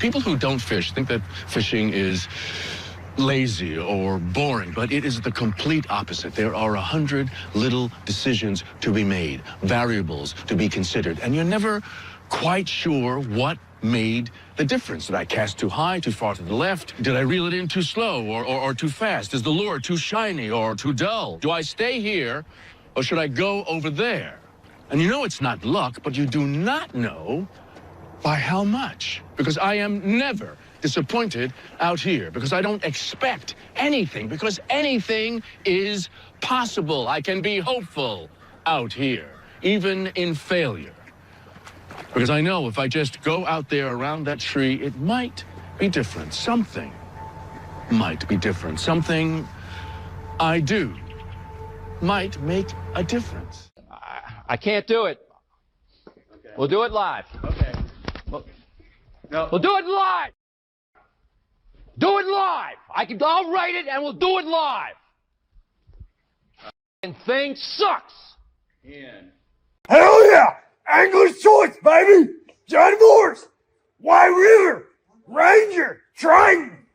People who don't fish think that fishing is lazy or boring, but it is the complete opposite. There are 100 little decisions to be made, variables to be considered, and you're never quite sure what made the difference. Did I cast too high, too far to the left? Did I reel it in too slow or too fast? Is the lure too shiny or too dull? Do I stay here or should I go over there? And you know it's not luck, but you do not know by how much. Because I am never disappointed out here, because I don't expect anything, because anything is possible. I can be hopeful out here, even in failure. Because I know if I just go out there around that tree, it might be different. Something might be different. Something I do might make a difference. I can't do it. Okay. We'll do it live. Okay. We'll do it live. Do it live. I'll write it and we'll do it live. And thing sucks. Ian. Hell yeah! Angler's choice, baby! John Moore's, White River, Ranger, Triton,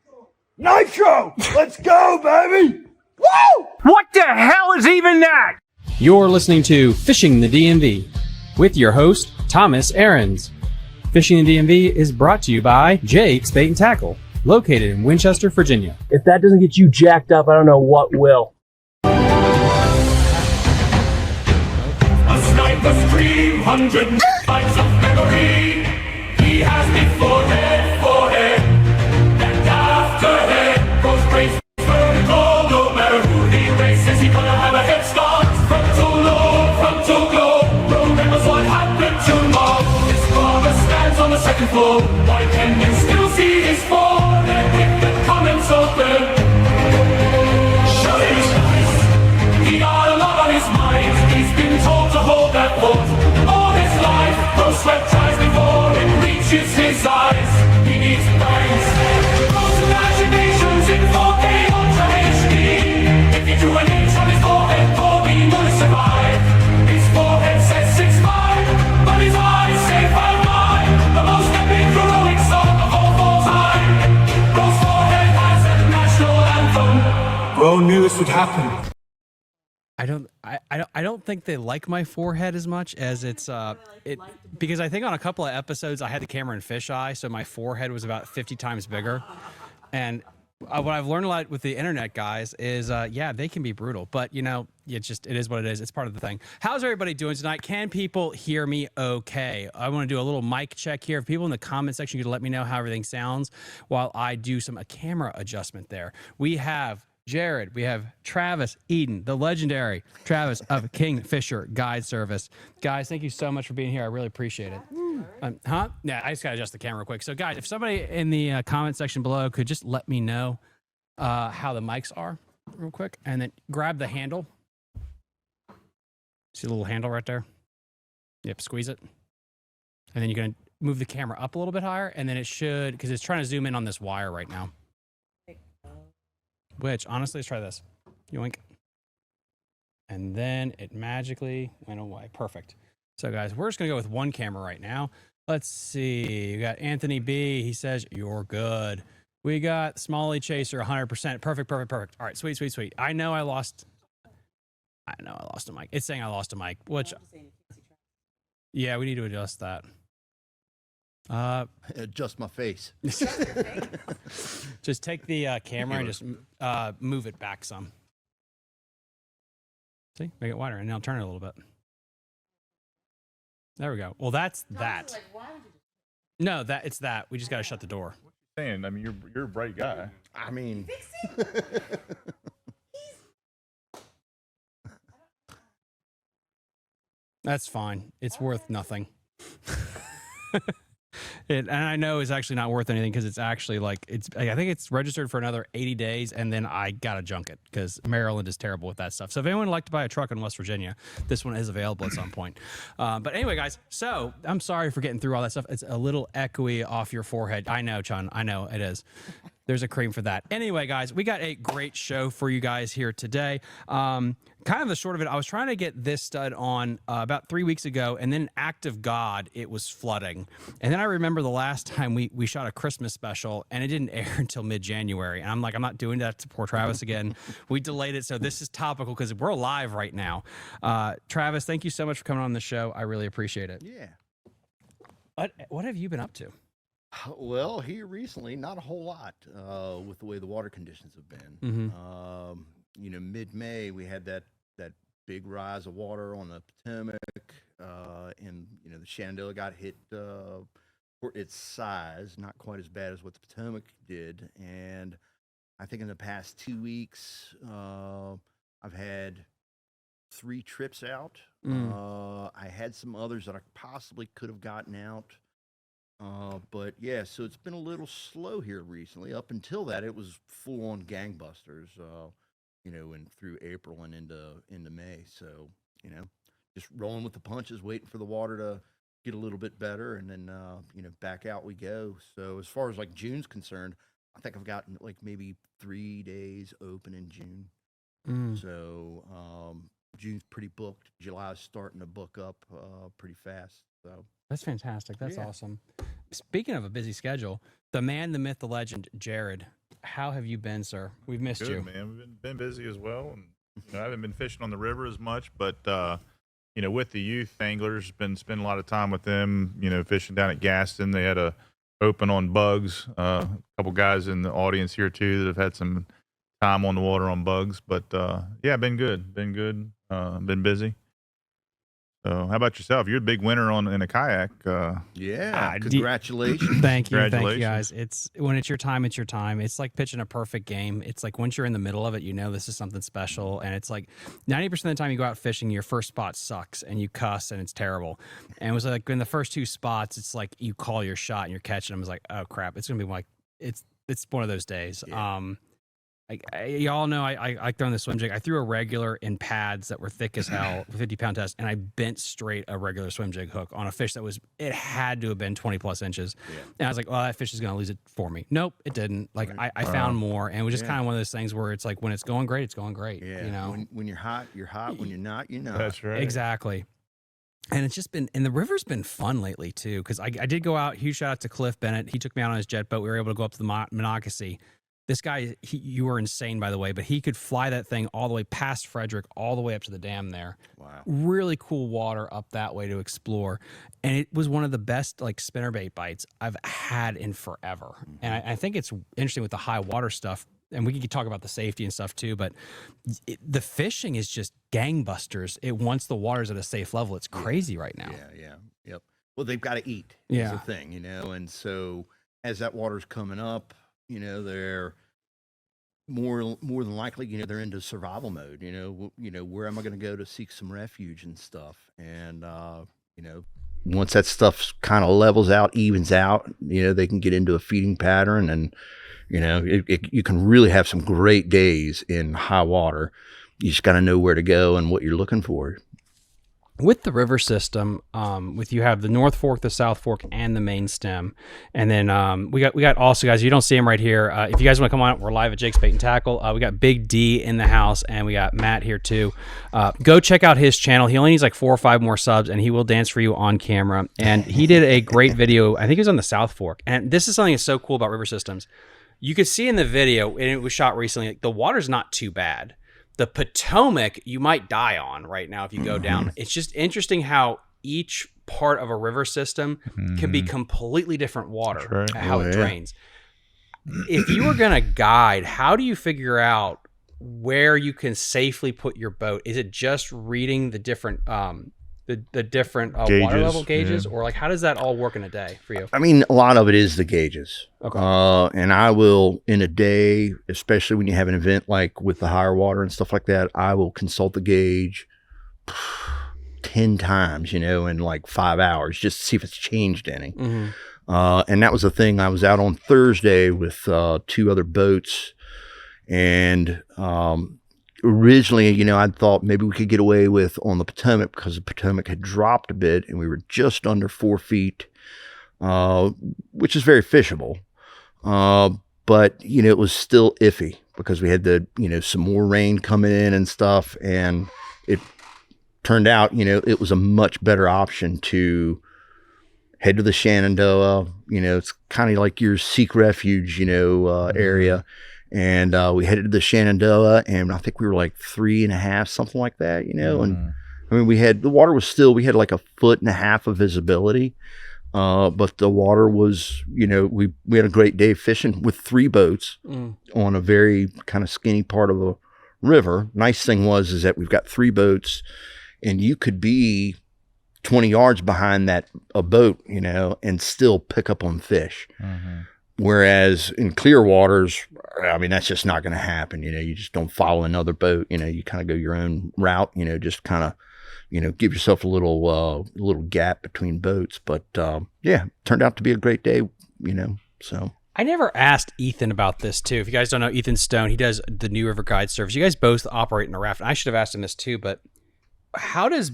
Nitro. Let's go, baby! Woo! What the hell is even that? You're listening to Fishing the DMV with your host, Thomas Ahrens. Fishing the DMV is brought to you by Jake's Bait and Tackle, located in Winchester, Virginia. If that doesn't get you jacked up, I don't know what will. A sniper scream, 100 nights of memory. He has me forehead, and after head goes brace vertical. No matter who he races, he gonna have a head start. Frontal glow. Remembers what happened to Mom. His father stands on the second floor. Why can you still see his forehead with the comments open? Shut his eyes. He got a lot on his mind. He's been told to hold that thought all his life. No sweat tries before it reaches his eyes. He needs brains. Those imaginations in 4K Ultra HD. If you drew an inch on his forehead, he would survive. His forehead says 6'5", but his eyes say 5'9". The most epic heroic song of all time. Bro's forehead has a national anthem. Bro knew this would happen. I don't think they like my forehead as much as it's because I think on a couple of episodes I had the camera in fisheye, so my forehead was about 50 times bigger. And what I've learned a lot with the internet guys is yeah, they can be brutal, but you know, it is what it is. It's part of the thing. How's everybody doing tonight? Can people hear me okay? I want to do a little mic check here. If people in the comment section could let me know how everything sounds while I do a camera adjustment there. We have Jared, we have Travis Eden, the legendary Travis of Kingfisher Guide Service. Guys, thank you so much for being here. I really appreciate it. Yeah, I just got to adjust the camera real quick. So, guys, if somebody in the comment section below could just let me know how the mics are real quick, and then grab the handle. See the little handle right there? Yep, squeeze it. And then you're going to move the camera up a little bit higher, and then it should, because it's trying to zoom in on this wire right now. Which, honestly, let's try this. Yoink. And then it magically went away. Perfect. So, guys, we're just going to go with one camera right now. Let's see. We got Anthony B. He says, you're good. We got Smalley Chaser, 100%. Perfect. All right, sweet. I know I lost a mic. It's saying I lost a mic, which... Yeah, we need to adjust that. Adjust my face. Just take the camera and just move it back some. See, make it wider, and now turn it a little bit. There we go. Well, that's that. Like, why would you no, it's that. We just got to shut the door. What you saying? I mean, you're a bright guy. I mean, that's fine. It's worth nothing. And I know it's actually not worth anything because it's actually I think it's registered for another 80 days and then I gotta junk it because Maryland is terrible with that stuff. So if anyone would like to buy a truck in West Virginia, this one is available at some point. But anyway, guys, so I'm sorry for getting through all that stuff. It's a little echoey off your forehead. I know, Chun. I know it is. There's a cream for that. Anyway, guys, we got a great show for you guys here today. Kind of the short of it, I was trying to get this stud on about 3 weeks ago, and then act of God, it was flooding. And then I remember the last time we shot a Christmas special, and it didn't air until mid-January. And I'm like, I'm not doing that to poor Travis again. We delayed it, so this is topical because we're live right now. Travis, thank you so much for coming on the show. I really appreciate it. Yeah. What have you been up to? Well, here recently, not a whole lot with the way the water conditions have been. Mm-hmm. You know, mid-May, we had that big rise of water on the Potomac, and, you know, the Shenandoah got hit for its size, not quite as bad as what the Potomac did. And I think in the past 2 weeks, I've had 3 trips out. I had some others that I possibly could have gotten out. But yeah, so it's been a little slow here recently. Up until that, it was full on gangbusters, you know, and through April and into May. So, you know, just rolling with the punches, waiting for the water to get a little bit better, and then, you know, back out we go. So as far as like June's concerned, I think I've gotten like maybe 3 days open in June. So, June's pretty booked. July's starting to book up, pretty fast. So. That's fantastic. That's awesome. Speaking of a busy schedule, the man, the myth, the legend, Jared, how have you been, sir? We've missed Good, you. man. We've been busy as well. And, you know, I haven't been fishing on the river as much, but, you know, with the youth anglers, been spending a lot of time with them, you know, fishing down at Gaston. They had a open on bugs. A couple guys in the audience here, too, that have had some time on the water on bugs. But, yeah, been good. Been good. Been busy. So, how about yourself? You're a big winner in a kayak. Yeah, congratulations. Thank you, guys. It's when it's your time, it's your time. It's like pitching a perfect game. It's like once you're in the middle of it, you know this is something special. And it's like 90% of the time you go out fishing, your first spot sucks and you cuss and it's terrible. And it was like in the first 2 spots, it's like you call your shot and you're catching them. It's like, oh crap, it's gonna be like it's one of those days. Yeah. Y'all know I like throwing the swim jig. I threw a regular in pads that were thick as hell, 50-pound test, and I bent straight a regular swim jig hook on a fish that it had to have been 20 plus inches. Yeah. And I was like, well, that fish is going to lose it for me. Nope, it didn't. Like I found more, and it was just kind of one of those things where it's like when it's going great, it's going great. Yeah. You know, when you're hot, you're hot. When you're not, you're not. That's right. Exactly. And it's just been, and the river's been fun lately too, because I did go out. Huge shout out to Cliff Bennett. He took me out on his jet boat. We were able to go up to the Monocacy. This guy, you were insane, by the way, but he could fly that thing all the way past Frederick, all the way up to the dam there. Wow. Really cool water up that way to explore. And it was one of the best like spinnerbait bites I've had in forever. And I think it's interesting with the high water stuff, and we could talk about the safety and stuff too, but the fishing is just gangbusters. Once the water's at a safe level, it's crazy right now. Yep. Well, they've got to eat. Yeah. Is the thing, you know, and so as that water's coming up, you know, they're more than likely, you know, they're into survival mode. You know, where am I going to go to seek some refuge and stuff? And you know, once that stuff kind of levels out, evens out, you know, they can get into a feeding pattern, and you know, you can really have some great days in high water. You just got to know where to go and what you're looking for. With the river system, you have the North Fork, the South Fork, and the main stem, and then we got also guys. You don't see him right here. If you guys want to come on, we're live at Jake's Bait and Tackle. We got Big D in the house, and we got Matt here too. Go check out his channel. He only needs like 4 or 5 more subs, and he will dance for you on camera. And he did a great video. I think it was on the South Fork, and this is something that's so cool about river systems. You could see in the video, and it was shot recently. Like, the water's not too bad. The Potomac, you might die on right now if you go down. It's just interesting how each part of a river system can be completely different water, how it drains. If you were going to guide, how do you figure out where you can safely put your boat? Is it just reading the different the different water level gauges, or like how does that all work in a day for you? I mean, a lot of it is the gauges. Okay. And I will, in a day, especially when you have an event like with the higher water and stuff like that, I will consult the gauge 10 times, you know, in like 5 hours, just to see if it's changed any. And that was the thing. I was out on Thursday with 2 other boats, and originally, you know, I thought maybe we could get away with on the Potomac because the Potomac had dropped a bit and we were just under 4 feet, which is very fishable. but it was still iffy because we had some more rain coming in and stuff, and it turned out it was a much better option to head to the Shenandoah. It's kind of like your seek refuge area, and we headed to the Shenandoah, and I think we were like 3.5, something like that, and I mean, we had we had like 1.5 foot of visibility. But the water was, we had a great day fishing with 3 boats on a very kind of skinny part of the river. Nice thing is that we've got 3 boats, and you could be 20 yards behind a boat, and still pick up on fish. Whereas in clear waters, I mean, that's just not going to happen. You just don't follow another boat. You kind of go your own route. Just kind of, give yourself a little gap between boats. But yeah, turned out to be a great day. So I never asked Ethan about this too. If you guys don't know Ethan Stone, he does the New River Guide Service. You guys both operate in a raft. And I should have asked him this too, but how does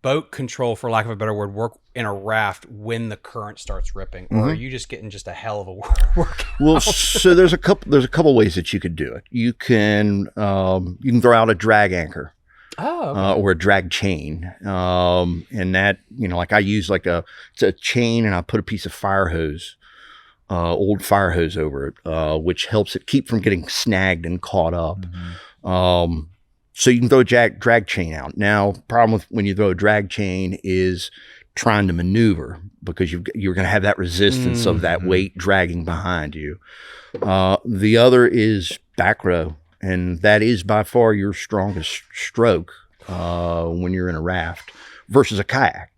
boat control, for lack of a better word, work in a raft when the current starts ripping? Or are you just getting just a hell of a workout? Well, so there's a couple ways that you could do it. You can throw out a drag anchor. Oh, okay. Or a drag chain. And that, like I use it's a chain, and I put a piece of fire hose, old fire hose over it, which helps it keep from getting snagged and caught up. So you can throw a drag chain out. Now, problem with when you throw a drag chain is trying to maneuver, because you're going to have that resistance of that weight dragging behind you. The other is back row. And that is by far your strongest stroke when you're in a raft versus a kayak.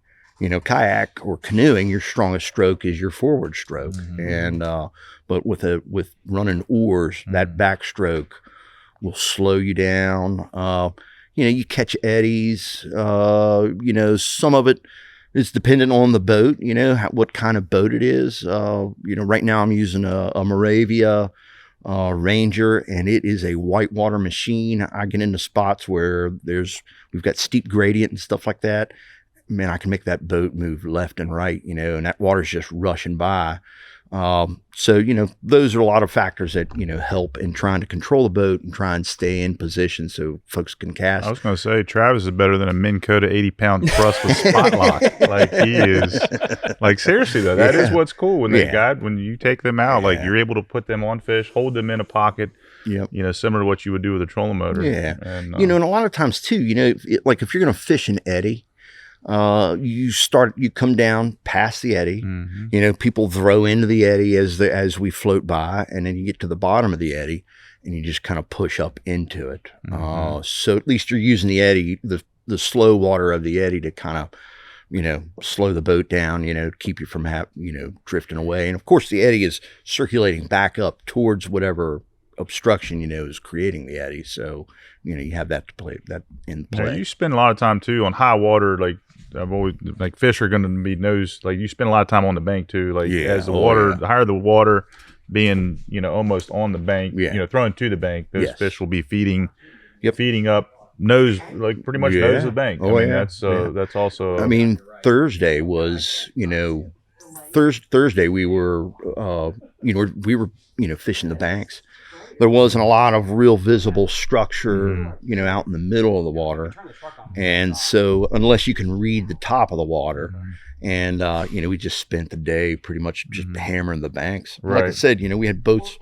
Kayak or canoeing, your strongest stroke is your forward stroke. And but with running oars, that backstroke will slow you down. You catch eddies. Some of it is dependent on the boat. What kind of boat it is. Right now I'm using a Moravia Ranger, and it is a whitewater machine. I get into spots where we've got steep gradient and stuff like that. Man, I can make that boat move left and right, and that water's just rushing by. So, those are a lot of factors that, help in trying to control the boat and try and stay in position so folks can cast. I was going to say, Travis is better than a Minn Kota 80-pound thrust with spot lock. Like, he is. Like, seriously, though, that is what's cool when when you take them out, like, you're able to put them on fish, hold them in a pocket, similar to what you would do with a trolling motor. Yeah. And, and a lot of times, too, like if you're going to fish an eddy, you come down past the eddy, people throw into the eddy as we float by, and then you get to the bottom of the eddy and you just kind of push up into it. So at least you're using the eddy, the slow water of the eddy to kind of, slow the boat down, keep you from drifting away. And of course the eddy is circulating back up towards whatever obstruction, is creating the eddy. So, you have that in play. Yeah, you spend a lot of time too on high water. Like, I've always, like, fish are going to be you spend a lot of time on the bank too. Like, as the water, the higher the water being, almost on the bank, thrown to the bank, those fish will be feeding up nose, like pretty much nose of the bank. That's also, I mean, Thursday was, Thursday we were, fishing the banks. There wasn't a lot of real visible structure, out in the middle of the water. And so unless you can read the top of the water, and, we just spent the day pretty much just hammering the banks. Like I said, we had boats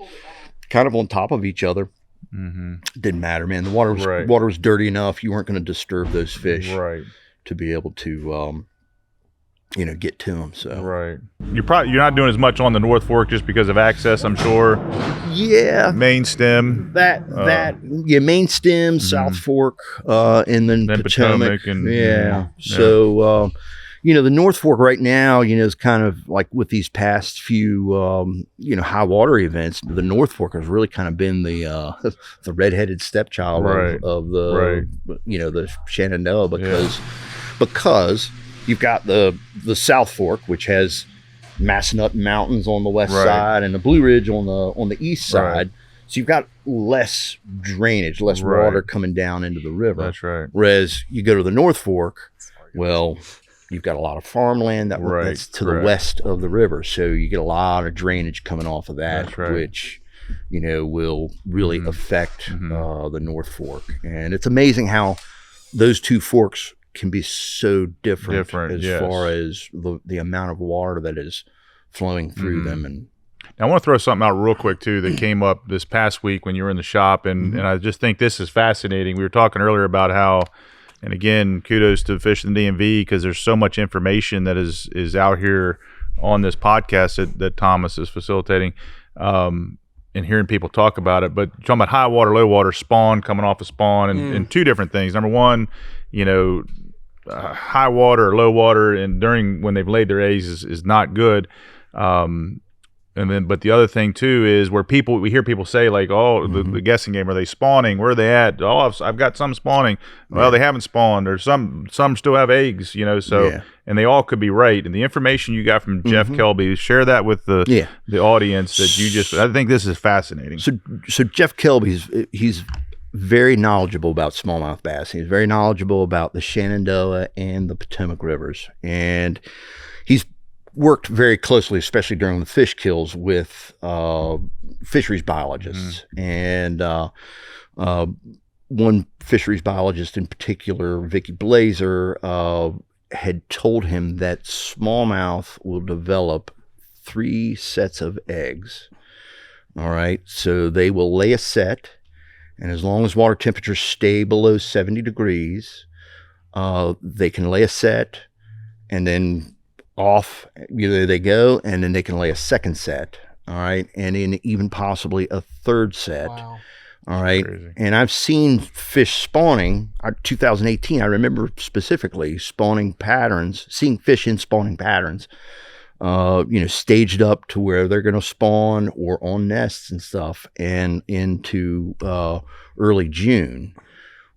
kind of on top of each other. Didn't matter, man. The water was dirty enough. You weren't going to disturb those fish to be able to, get to them. So you're not doing as much on the North Fork just because of access, I'm sure. Yeah, main stem main stem, South Fork, and then Potomac. And so the North Fork right now, is kind of like with these past few high water events. The North Fork has really kind of been the redheaded stepchild of the Shenandoah, because you've got the South Fork, which has Massanutten Mountains on the west side and the Blue Ridge on the east side. So you've got less drainage, less water coming down into the river. That's right. Whereas you go to the North Fork, well, you've got a lot of farmland that's to the west of the river. So you get a lot of drainage coming off of that, which, you know, will really affect the North Fork. And it's amazing how those two forks can be so different as far as the amount of water that is flowing through them. And now, I want to throw something out real quick too that came up this past week when you were in the shop, and I just think this is fascinating. We were talking earlier about how, and again, kudos to Fishing the DMV, because there's so much information that is out here on this podcast that Thomas is facilitating, and hearing people talk about it. But talking about high water, low water, spawn, coming off of spawn, and two different things. Number one, you know, high water or low water, and during when they've laid their eggs is not good. And then, but the other thing too is where we hear people say like, oh, the guessing game, are they spawning? Where are they at? Oh, I've got some spawning. Well, they haven't spawned, or some still have eggs, you know, so, and they all could be right. And the information you got from Jeff Kelby, share that with the audience that you just, I think this is fascinating. So Jeff Kelby, he's very knowledgeable about smallmouth bass. He's very knowledgeable about the Shenandoah and the Potomac rivers. And he's worked very closely, especially during the fish kills, with fisheries biologists. And one fisheries biologist in particular, Vicky Blazer, had told him that smallmouth will develop 3 sets of eggs. All right. So they will lay a set, and as long as water temperatures stay below 70 degrees, they can lay a set, and then off either they go, and then they can lay a second set. All right. And then even possibly a third set. Wow. All right. And I've seen fish spawning. 2018, I remember specifically spawning patterns, seeing fish in spawning patterns, you know, staged up to where they're going to spawn or on nests and stuff, and into early June,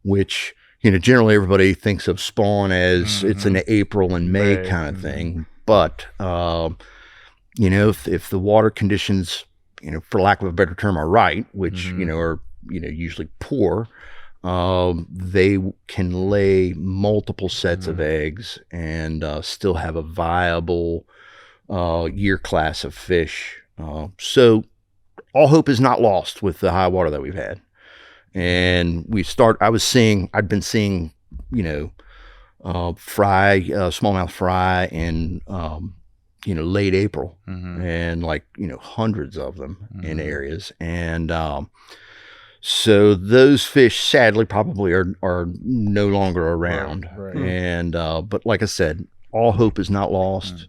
which, you know, generally everybody thinks of spawn as it's in April and May kind of thing. But, you know, if the water conditions, you know, for lack of a better term, are right, which, you know, are, you know, usually poor, they can lay multiple sets of eggs and still have a viable year class of fish. So all hope is not lost with the high water that we've had. And I'd been seeing, you know, smallmouth fry in, you know, late April, and like, you know, hundreds of them in areas. And so those fish sadly probably are no longer around. And but like I said, all hope is not lost.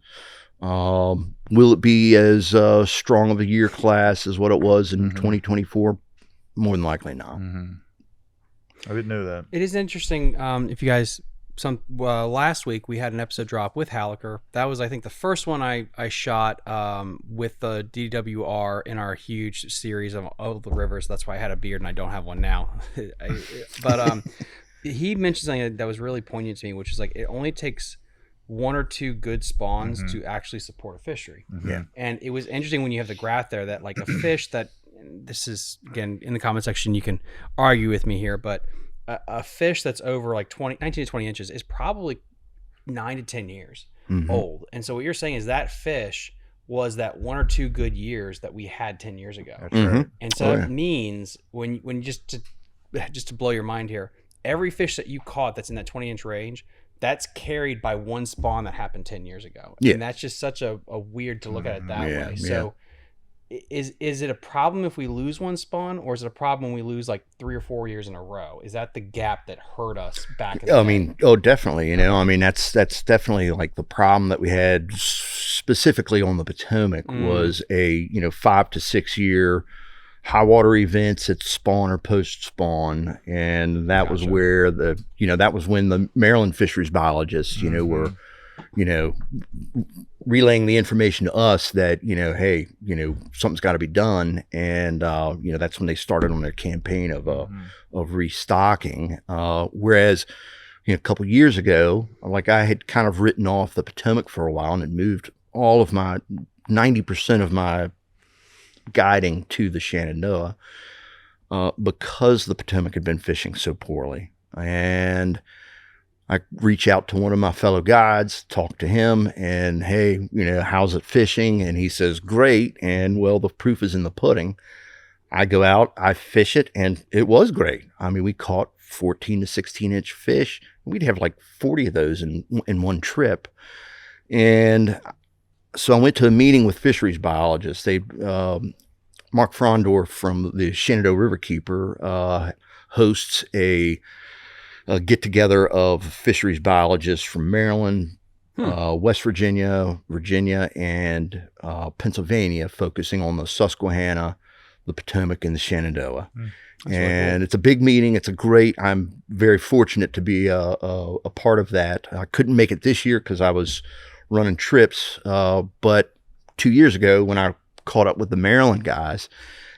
Will it be as strong of a year class as what it was in 2024? More than likely not. I didn't know that. It is interesting. If you guys, last week we had an episode drop with Haliker. That was, I think, the first one I shot with the DWR in our huge series of the rivers. That's why I had a beard and I don't have one now. But he mentioned something that was really poignant to me, which is like, it only takes 1 or 2 good spawns to actually support a fishery. And it was interesting when you have the graph there that like a fish that, this is again in the comment section, you can argue with me here, but a fish that's over like 19 to 20 inches is probably 9 to 10 years old. And so what you're saying is that fish was that 1 or 2 good years that we had 10 years ago. And so it means when just to blow your mind here, every fish that you caught that's in that 20-inch range, that's carried by one spawn that happened 10 years ago. And that's just such a weird to look at it that way. So is it a problem if we lose one spawn, or is it a problem when we lose like 3 or 4 years in a row? Is that the gap that hurt us back in the day? I mean, definitely. You know, I mean, that's definitely like the problem that we had specifically on the Potomac was a, you know, 5 to 6 year high water events at spawn or post spawn. And that was where that was when the Maryland fisheries biologists, you know, were, you know, relaying the information to us that, you know, hey, you know, something's got to be done. And, you know, that's when they started on their campaign of restocking. Whereas, you know, a couple of years ago, like I had kind of written off the Potomac for a while and had moved all of my 90% of my guiding to the Shenandoah, because the Potomac had been fishing so poorly. And I reach out to one of my fellow guides, talk to him, and hey, how's it fishing? And he says, great. And well, the proof is in the pudding. I go out, I fish it, and it was great. I mean, we caught 14 to 16 inch fish. We'd have like 40 of those in one trip. And so I went to a meeting with fisheries biologists. Mark Frondorf from the Shenandoah River Keeper hosts a get-together of fisheries biologists from Maryland, West Virginia, and Pennsylvania, focusing on the Susquehanna, the Potomac, and the Shenandoah. And cool. It's a big meeting. I'm very fortunate to be a part of that. I couldn't make it this year because I was running trips, but 2 years ago when I caught up with the Maryland guys,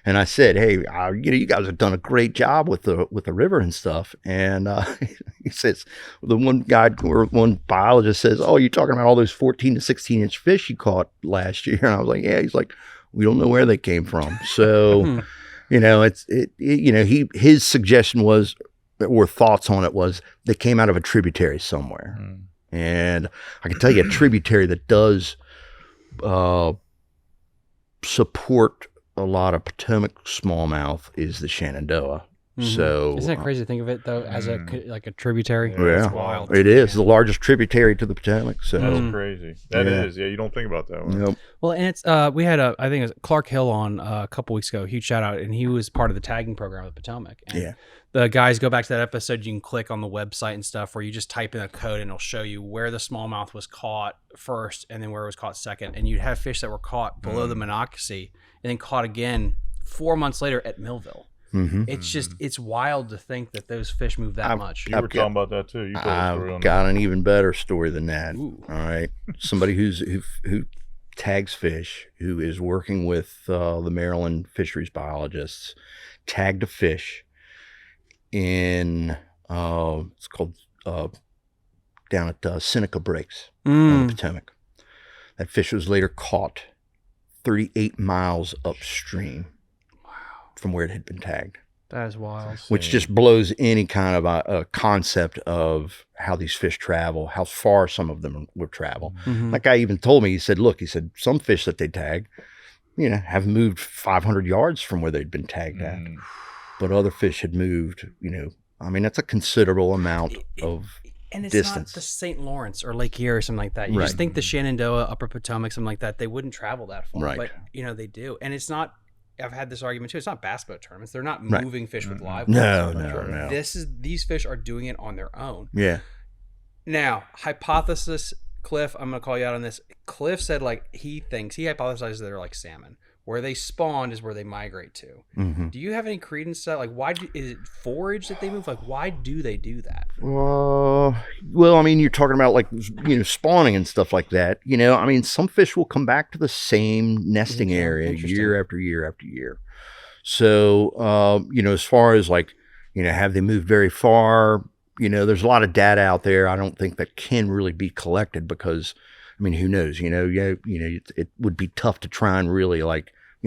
and I said, hey, you guys have done a great job with the river and stuff. And he says, the one guy or one biologist says, oh, you're talking about all those 14 to 16 inch fish you caught last year. And I was like, yeah. He's like, we don't know where they came from. So, his suggestion was, or thoughts on it was, they came out of a tributary somewhere. And I can tell you a tributary that does support a lot of Potomac smallmouth is the Shenandoah. So isn't that crazy to think of it though as a tributary? Yeah, it's wild. It is the largest tributary to the Potomac. So that's crazy. That is. Yeah, you don't think about that one. Nope. Well, and it's we had I think it was Clark Hill on a couple weeks ago. Huge shout out, and he was part of the tagging program with Potomac. And the guys, go back to that episode. You can click on the website and stuff where you just type in a code and it'll show you where the smallmouth was caught first and then where it was caught second. And you'd have fish that were caught below the Monocacy and then caught again 4 months later at Millville. It's just, it's wild to think that those fish move that much. You were talking about that too. You told a story on got an even better story than that. Ooh. All right. Somebody who tags fish, who is working with the Maryland fisheries biologists, tagged a fish in, it's called down at Seneca Breaks on the Potomac. That fish was later caught 38 miles upstream from where it had been tagged. That is wild. Which just blows any kind of a concept of how these fish travel, how far some of them will travel. That guy even told me, he said, some fish that they tag, have moved 500 yards from where they'd been tagged at. But other fish had moved, that's a considerable amount of and it's distance. Not the St. Lawrence or Lake Erie or something like that. You just think the Shenandoah, Upper Potomac, something like that, they wouldn't travel that far. Right. But, they do. And it's not, I've had this argument too. It's not bass boat tournaments. They're not moving fish with live wells. No. These fish are doing it on their own. Yeah. Now, hypothesis, Cliff, I'm going to call you out on this. Cliff said he hypothesizes they're like salmon. Where they spawned is where they migrate to. Do you have any credence to that? Is it forage that they move? Why do they do that? Well, you're talking about spawning and stuff like that. Some fish will come back to the same nesting area year after year after year. So, as far as have they moved very far? There's a lot of data out there. I don't think that can really be collected because, who knows? It would be tough to try and really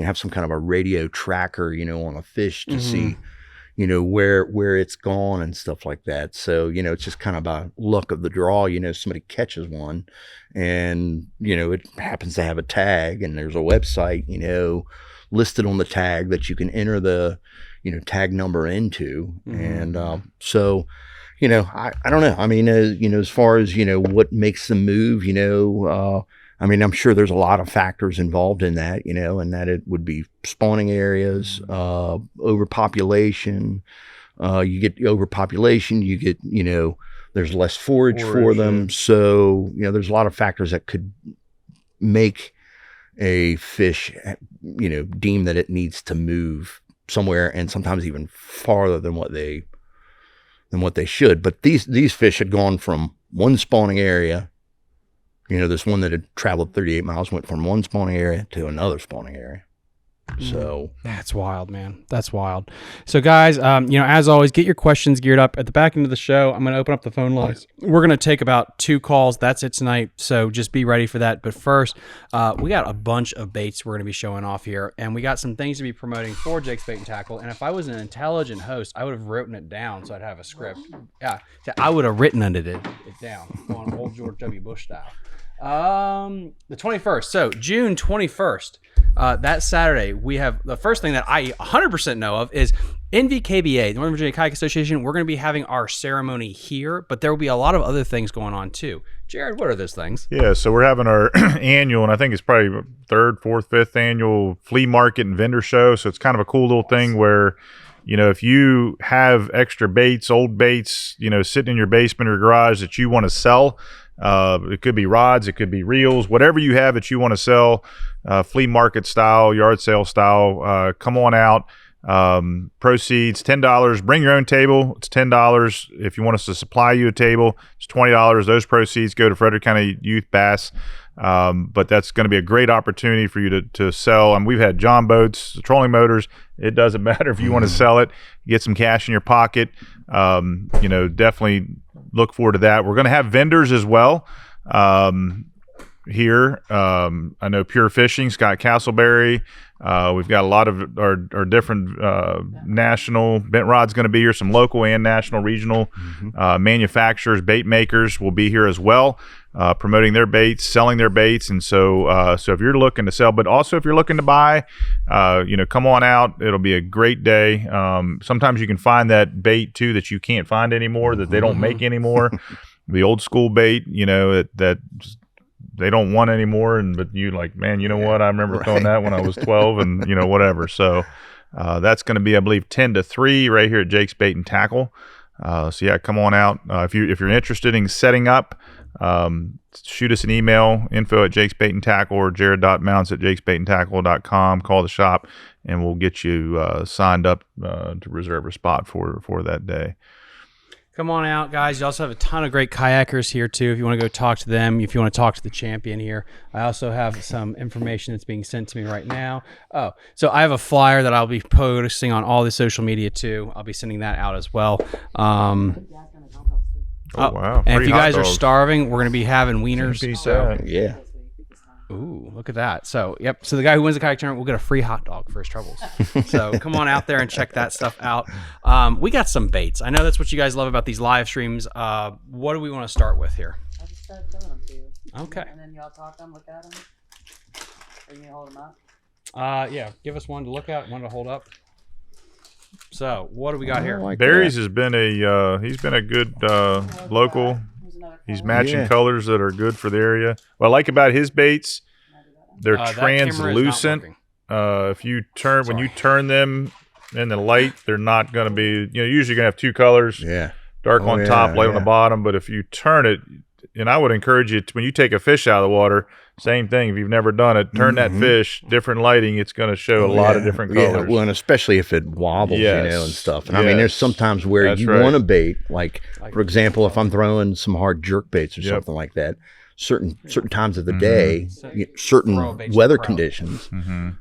have some kind of a radio tracker, on a fish to see, where it's gone and stuff like that. So, it's just kind of by luck of the draw. Somebody catches one, and it happens to have a tag, and there's a website, listed on the tag that you can enter the, tag number into, and so. I don't know. As far as, what makes them move, I'm sure there's a lot of factors involved in that, and that it would be spawning areas, overpopulation. You get overpopulation, you get, there's less forage for them. So, there's a lot of factors that could make a fish, deem that it needs to move somewhere, and sometimes even farther than what they should. But these fish had gone from one spawning area, this one that had traveled 38 miles went from one spawning area to another spawning area. So That's wild, man. That's wild. So, guys, as always, get your questions geared up. At the back end of the show, I'm going to open up the phone lines. We're going to take about 2 calls. That's it tonight. So just be ready for that. But first, we got a bunch of baits we're going to be showing off here, and we got some things to be promoting for Jake's Bait and Tackle. And if I was an intelligent host, I would have written it down so I'd have a script. Yeah, I would have written it down on old George W. Bush style. The 21st. So June 21st. That Saturday, we have the first thing that I 100% know of is NVKBA, the Northern Virginia Kayak Association. We're going to be having our ceremony here, but there will be a lot of other things going on too. Jared, what are those things? Yeah, so we're having our annual, and I think it's probably 3rd, 4th, 5th annual flea market and vendor show. So it's kind of a cool little thing where, if you have extra baits, old baits, sitting in your basement or garage that you want to sell, it could be rods, it could be reels, whatever you have that you want to sell, flea market style, yard sale style, come on out. Proceeds $10. Bring your own table. It's $10. If you want us to supply you a table, it's $20. Those proceeds go to Frederick County Youth Bass. But that's going to be a great opportunity for you to sell. And we've had John boats, trolling motors. It doesn't matter if you want to sell it, get some cash in your pocket. Definitely look forward to that. We're going to have vendors as well. Here, I know Pure Fishing, Scott Castleberry. We've got a lot of our different national bent rods going to be here. Some local and national, regional manufacturers, bait makers will be here as well, promoting their baits, selling their baits. And so if you're looking to sell, but also if you're looking to buy, come on out. It'll be a great day. Sometimes you can find that bait too that you can't find anymore, that they don't make anymore. The old school bait, that they don't want anymore, but you like, man, you know what? I remember throwing that when I was 12 and, whatever. So that's going to be, I believe, 10 to 3 right here at Jake's Bait and Tackle. So yeah, come on out. If you're interested in setting up, shoot us an email, info@jakesbaitandtackle or jared.mounts@jakesbaitandtackle.com. Call the shop and we'll get you signed up to reserve a spot for that day. Come on out, guys. You also have a ton of great kayakers here, too, if you want to go talk to them, if you want to talk to the champion here. I also have some information that's being sent to me right now. Oh, so I have a flyer that I'll be posting on all the social media, too. I'll be sending that out as well. Wow. And if Free you hot guys are dogs. starving, we're going to be having wieners. yeah. Ooh, look at that. So, yep. So the guy who wins the kayak tournament will get a free hot dog for his troubles. So come on out there and check that stuff out. We got some baits. I know that's what you guys love about these live streams. What do we want to start with here? I just started showing them to you. Okay. And then y'all talk to them, look at them. Or you need to hold them up? Yeah. Give us one to look at, one to hold up. So what do we got here? Barry's has been he's been a good local. He's matching colors that are good for the area. What I like about his baits, they're translucent. If you turn when you turn them in the light, they're not going to be. Usually you're going to have 2 colors. Yeah. Dark on top, light on the bottom. But if you turn it, and I would encourage you when you take a fish out of the water, same thing. If you've never done it, turn that fish, different lighting. It's going to show a lot of different colors. Yeah, well, and especially if it wobbles, and stuff. And I mean, there's sometimes where That's you right. want a bait, like for example, if I'm throwing some hard jerk baits or something like that, certain times of the day, certain weather conditions,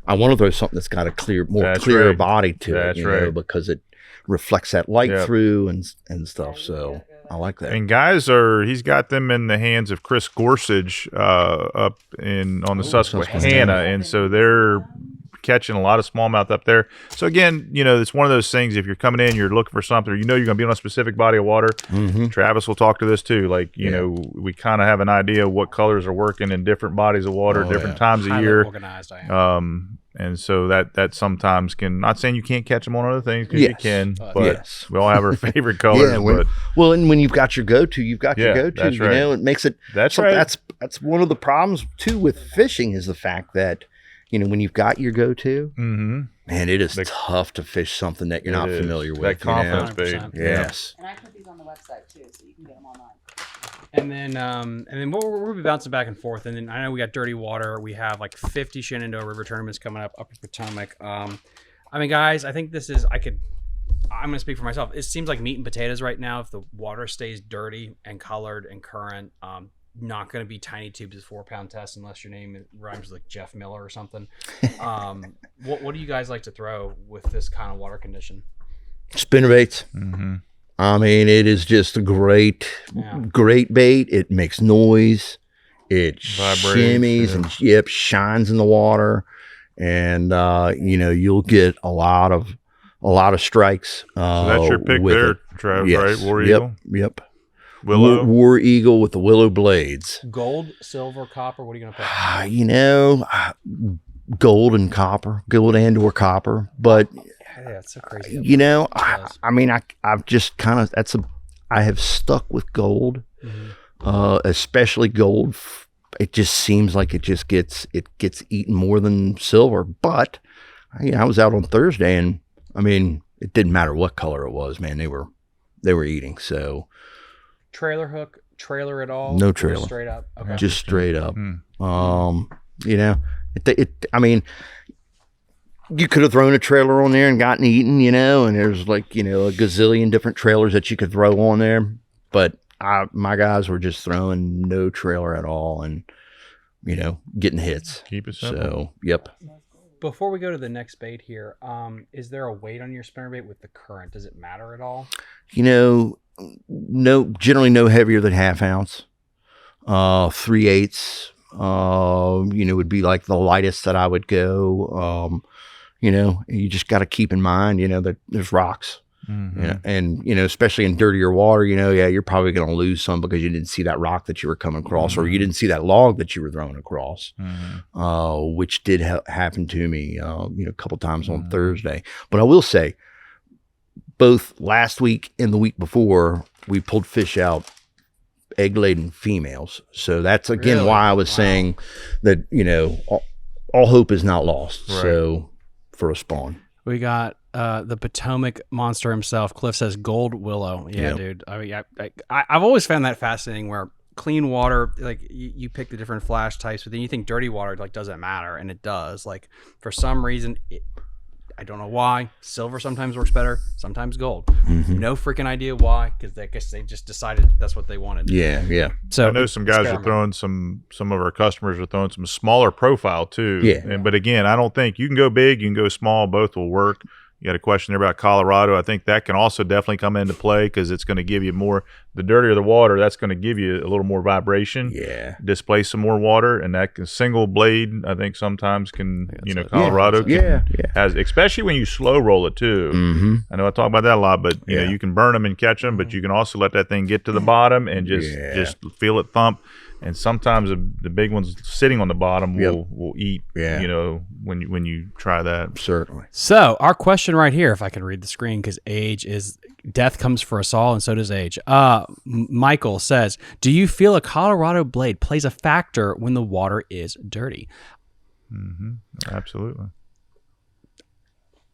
I want to throw something that's got a clearer body to it, because it reflects that light through and stuff. So I like that. And guys he's got them in the hands of Chris Gorsuch up on the Susquehanna, and so they're catching a lot of smallmouth up there. So again, it's one of those things. If you're coming in, you're looking for something, or you're going to be on a specific body of water. Travis will talk to this too. Like we kind of have an idea of what colors are working in different bodies of water, different times of year. Organized, I am. And so that sometimes can, not saying you can't catch them on other things, because you can, but we all have our favorite colors. And when you've got your go-to, you've got your go-to. That's right. It makes it. That's one of the problems too with fishing, is the fact that when you've got your go-to, man, it is tough to fish something that you're not familiar with. That confidence bait. Yes. And I put these on the website too, so you can get them online. And then we'll be bouncing back and forth. And then I know we got Dirty Water. We have like 50 Shenandoah River tournaments coming up, Upper Potomac. I mean, guys, I think this is, I'm going to speak for myself. It seems like meat and potatoes right now. If the water stays dirty and colored and current, not going to be tiny tubes with 4-pound tests unless your name rhymes with like Jeff Miller or something. What do you guys like to throw with this kind of water condition? Spinnerbaits. I mean, it is just a great bait. It makes noise. It shimmies and shines in the water, and you know, you'll get a lot of strikes. So that's your pick there, Travis, right? War Eagle. Yep. Willow. War Eagle with the willow blades. Gold, silver, copper. What are you gonna pick? You know, gold and copper, gold and or copper, but. Yeah, it's so crazy. You know, I mean, I've just kind of I have stuck with gold, especially gold. It just seems like it gets eaten more than silver. But I was out on Thursday, and I mean, it didn't matter what color it was, man. They were eating. So trailer hook, trailer at all? No trailer, just straight up. Okay. Just straight up. You know, I mean. You could have thrown a trailer on there and gotten eaten, you know, and there's like, you know, a gazillion different trailers that you could throw on there. But my guys were just throwing no trailer at all and, you know, getting hits. Keep it simple. So, yep. Before we go to the next bait here, is there a weight on your spinnerbait with the current? Does it matter at all? You know, generally no heavier than 1/2 ounce. 3/8, you know, would be like the lightest that I would go. You know, you just got to keep in mind, you know, that there's rocks, you know, and, you know, especially in dirtier water, you know, you're probably going to lose some because you didn't see that rock that you were coming across or you didn't see that log that you were throwing across, which did happen to me, you know, a couple times on Thursday. But I will say, both last week and the week before, we pulled fish out egg-laden females. So that's, again, why I was saying that, you know, all hope is not lost. Right. So for a spawn, we got the Potomac monster himself. Cliff says gold willow. Yeah, dude. I mean, I've always found that fascinating where clean water, like you pick the different flash types, but then you think dirty water like doesn't matter, and it does. Like for some reason, I don't know why. Silver sometimes works better, sometimes gold. No freaking idea why, because I guess they just decided that's what they wanted. Yeah. So I know some guys are throwing some of our customers are throwing some smaller profile too. Yeah. But again, I don't think you can go big, you can go small, both will work. You got a question there about Colorado. I think that can also definitely come into play because it's going to give you more. The dirtier the water, that's going to give you a little more vibration. Yeah. Displace some more water, and that can, single blade, I think sometimes can, you know, Colorado has, especially when you slow roll it too. I know I talk about that a lot, but you know, you can burn them and catch them, but you can also let that thing get to the bottom and just feel it thump. And sometimes the big ones sitting on the bottom will eat, you know, when you try that. Certainly. So our question right here, if I can read the screen, because death comes for us all, and so does age. Michael says, do you feel a Colorado blade plays a factor when the water is dirty? Absolutely.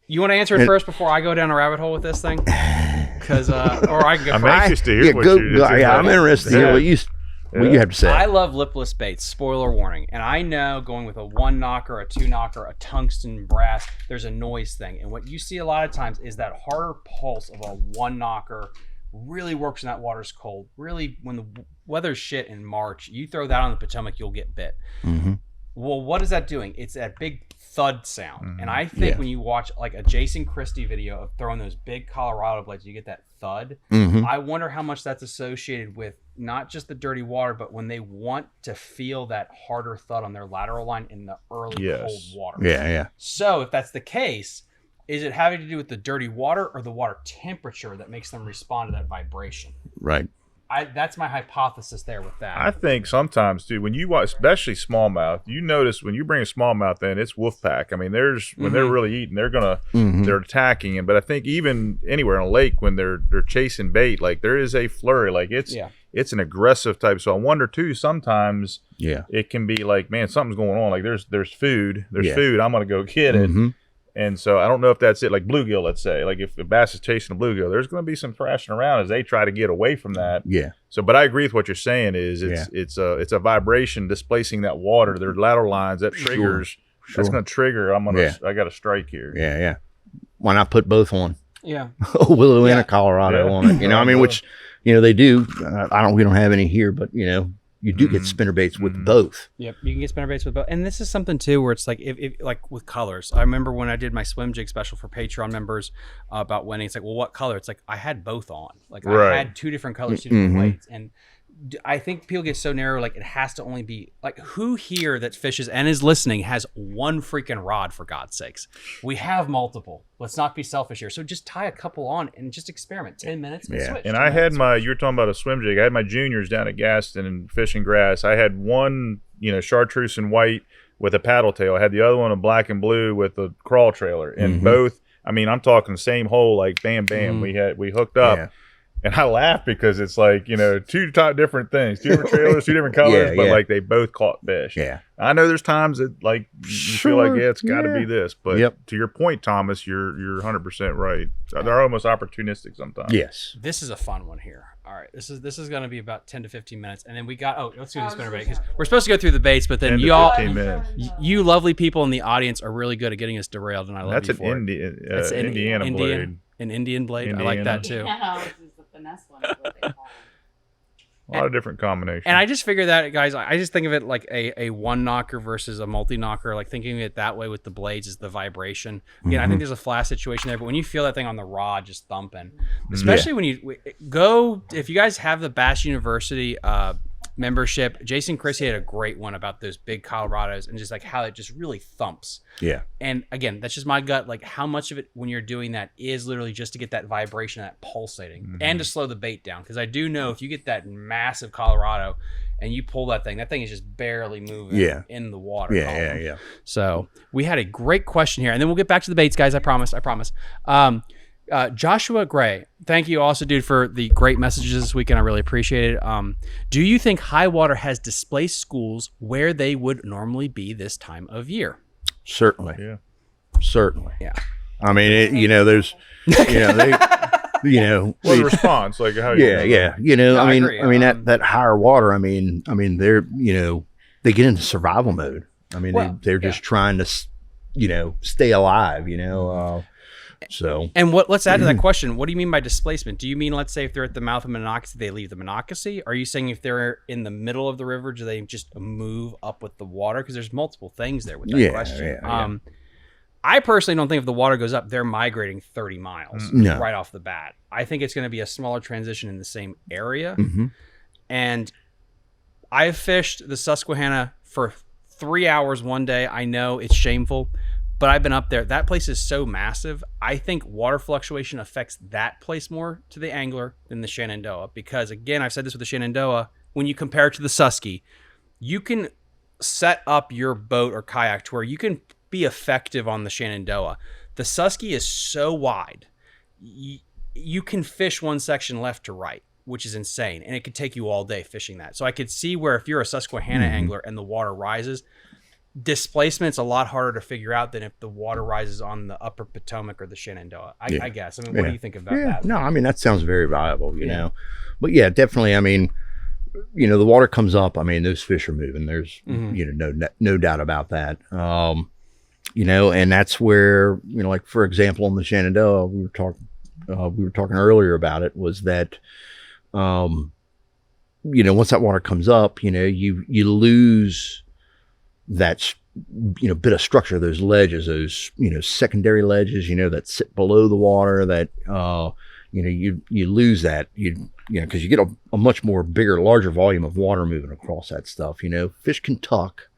You want to answer it first before I go down a rabbit hole with this thing? Because, or I can go. I'm anxious to hear what I'm interested to hear what you have to say. I love lipless baits, spoiler warning. And I know going with a 1 knocker, a 2 knocker, a tungsten brass, there's a noise thing. And what you see a lot of times is that harder pulse of a 1 knocker really works when that water's cold. Really, when the weather's shit in March, you throw that on the Potomac, you'll get bit. Well, what is that doing? It's that big thud sound. And I think when you watch like a Jason Christie video of throwing those big Colorado blades, you get that thud. I wonder how much that's associated with not just the dirty water, but when they want to feel that harder thud on their lateral line in the early cold water. Yeah. So if that's the case, is it having to do with the dirty water or the water temperature that makes them respond to that vibration? Right. That's my hypothesis there with that. I think sometimes, too, when you watch, especially smallmouth, you notice when you bring a smallmouth in, it's wolf pack. I mean, when they're really eating, they're attacking. But I think even anywhere in a lake when they're chasing bait, like there is a flurry, like it's an aggressive type. So I wonder too, sometimes it can be like, man, something's going on. Like there's food, food. I'm gonna go get it. And so I don't know if that's it. Like bluegill, let's say, like if the bass is chasing a bluegill, there's going to be some thrashing around as they try to get away from that. So, but I agree with what you're saying. Is it's a vibration displacing that water. Their lateral lines that triggers. That's going to trigger. I got a strike here. Yeah. Why not put both on? Yeah. Willow and a Colorado on it. You know, I mean, which, you know, they do. We don't have any here, but you know, you do get spinnerbaits with both. Yep, you can get spinnerbaits with both. And this is something too where it's like if like with colors. I remember when I did my swim jig special for Patreon members about winning. It's like, well, what color? It's like I had both on. Like I had 2 different colors, 2 different weights, and I think people get so narrow. Like it has to only be like who here that fishes and is listening has one freaking rod, for God's sakes. We have multiple. Let's not be selfish here. So just tie a couple on and just experiment. 10 minutes. And switch. And I had you were talking about a swim jig. I had my juniors down at Gaston and fishing grass. I had one, chartreuse and white with a paddle tail. I had the other one a black and blue with a crawl trailer. And both, I mean, I'm talking the same hole, like bam, bam. We hooked up. Yeah. And I laugh because it's like, 2 different things, 2 different trailers, 2 different colors, but like they both caught fish. Yeah. I know there's times that like you feel like, it's got to be this. But to your point, Thomas, you're 100% right. They're almost opportunistic sometimes. Yes. This is a fun one here. All right. This is going to be about 10 to 15 minutes. And then we got, let's do the spinnerbait because we're supposed to go through the baits, but then you lovely people in the audience are really good at getting us derailed. And I love you for it. That's an Indiana blade. An Indian blade. I like that too. Finesse one is what they call it. A lot of different combinations. And I just figure that, guys, I just think of it like a one knocker versus a multi knocker. Like thinking of it that way with the blades is the vibration. Again, I think there's a flash situation there, but when you feel that thing on the rod just thumping, especially when you go, if you guys have the Bass University membership, Jason Chrissy had a great one about those big Colorados and just like how it just really thumps. Yeah. And again, that's just my gut. Like how much of it when you're doing that is literally just to get that vibration, that pulsating, and to slow the bait down. Because I do know if you get that massive Colorado and you pull that thing is just barely moving in the water. Yeah. So we had a great question here, and then we'll get back to the baits, guys. I promise. Joshua Gray, thank you also, dude, for the great messages this weekend. I really appreciate it. Do you think high water has displaced schools where they would normally be this time of year? Certainly. Yeah. Certainly. Yeah. I mean, there's, the response, like how I mean, that higher water, I mean, they're, they get into survival mode. I mean, they're just trying to, stay alive, So let's add to that question. What do you mean by displacement? Do you mean, let's say if they're at the mouth of Monocacy, they leave the Monocacy? Are you saying if they're in the middle of the river, do they just move up with the water? Because there's multiple things there with that question. I personally don't think if the water goes up, they're migrating 30 miles right off the bat. I think it's going to be a smaller transition in the same area. And I've fished the Susquehanna for 3 hours one day. I know it's shameful, but I've been up there. That place is so massive. I think water fluctuation affects that place more to the angler than the Shenandoah. Because again, I've said this with the Shenandoah, when you compare it to the Susky, you can set up your boat or kayak to where you can be effective on the Shenandoah. The Susky is so wide. You can fish one section left to right, which is insane. And it could take you all day fishing that. So I could see where if you're a Susquehanna angler and the water rises, displacement's a lot harder to figure out than if the water rises on the upper Potomac or the Shenandoah. I guess. I mean, what do you think about that? No, I mean, that sounds very viable, you know. But yeah, definitely. I mean, the water comes up. I mean, those fish are moving. There's, no doubt about that. And that's where, like for example, on the Shenandoah, we were talking earlier about it, was that, once that water comes up, you lose that bit of structure, those ledges, those secondary ledges that sit below the water, that you lose that, because you get a much more larger volume of water moving across that stuff. Fish can tuck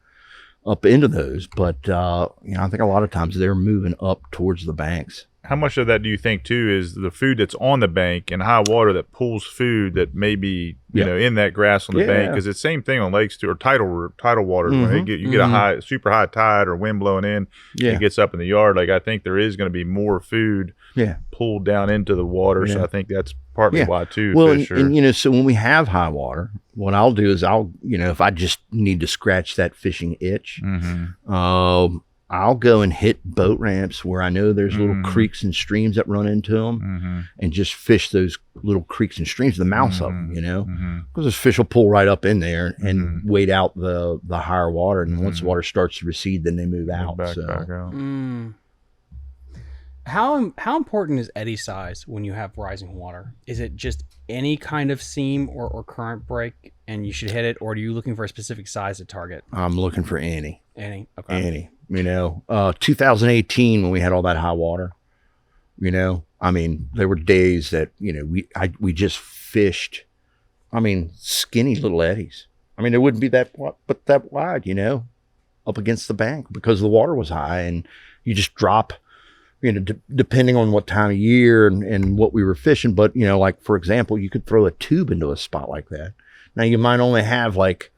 up into those, but I think a lot of times they're moving up towards the banks. How much of that do you think too is the food that's on the bank and high water that pulls food that may be in that grass on the bank? Because it's the same thing on lakes too, or tidal waters. When you get a super high tide or wind blowing in, it gets up in the yard. Like I think there is going to be more food pulled down into the water. So I think that's partly why too. Well, and so when we have high water, what I'll do is if I just need to scratch that fishing itch, I'll go and hit boat ramps where I know there's little creeks and streams that run into them, and just fish those little creeks and streams, the mouths of them, because those fish will pull right up in there and wait out the higher water. And once the water starts to recede, then they move out. Back out. How important is eddy size when you have rising water? Is it just any kind of seam or current break? and you should hit it, or are you looking for a specific size to target? I'm looking for any. Any? Okay. Any. 2018 when we had all that high water, I mean, there were days that, we just fished, skinny little eddies. I mean, it wouldn't be that wide, up against the bank because the water was high, and you just drop, depending on what time of year and what we were fishing. But, like, for example, you could throw a tube into a spot like that. Now you might only have like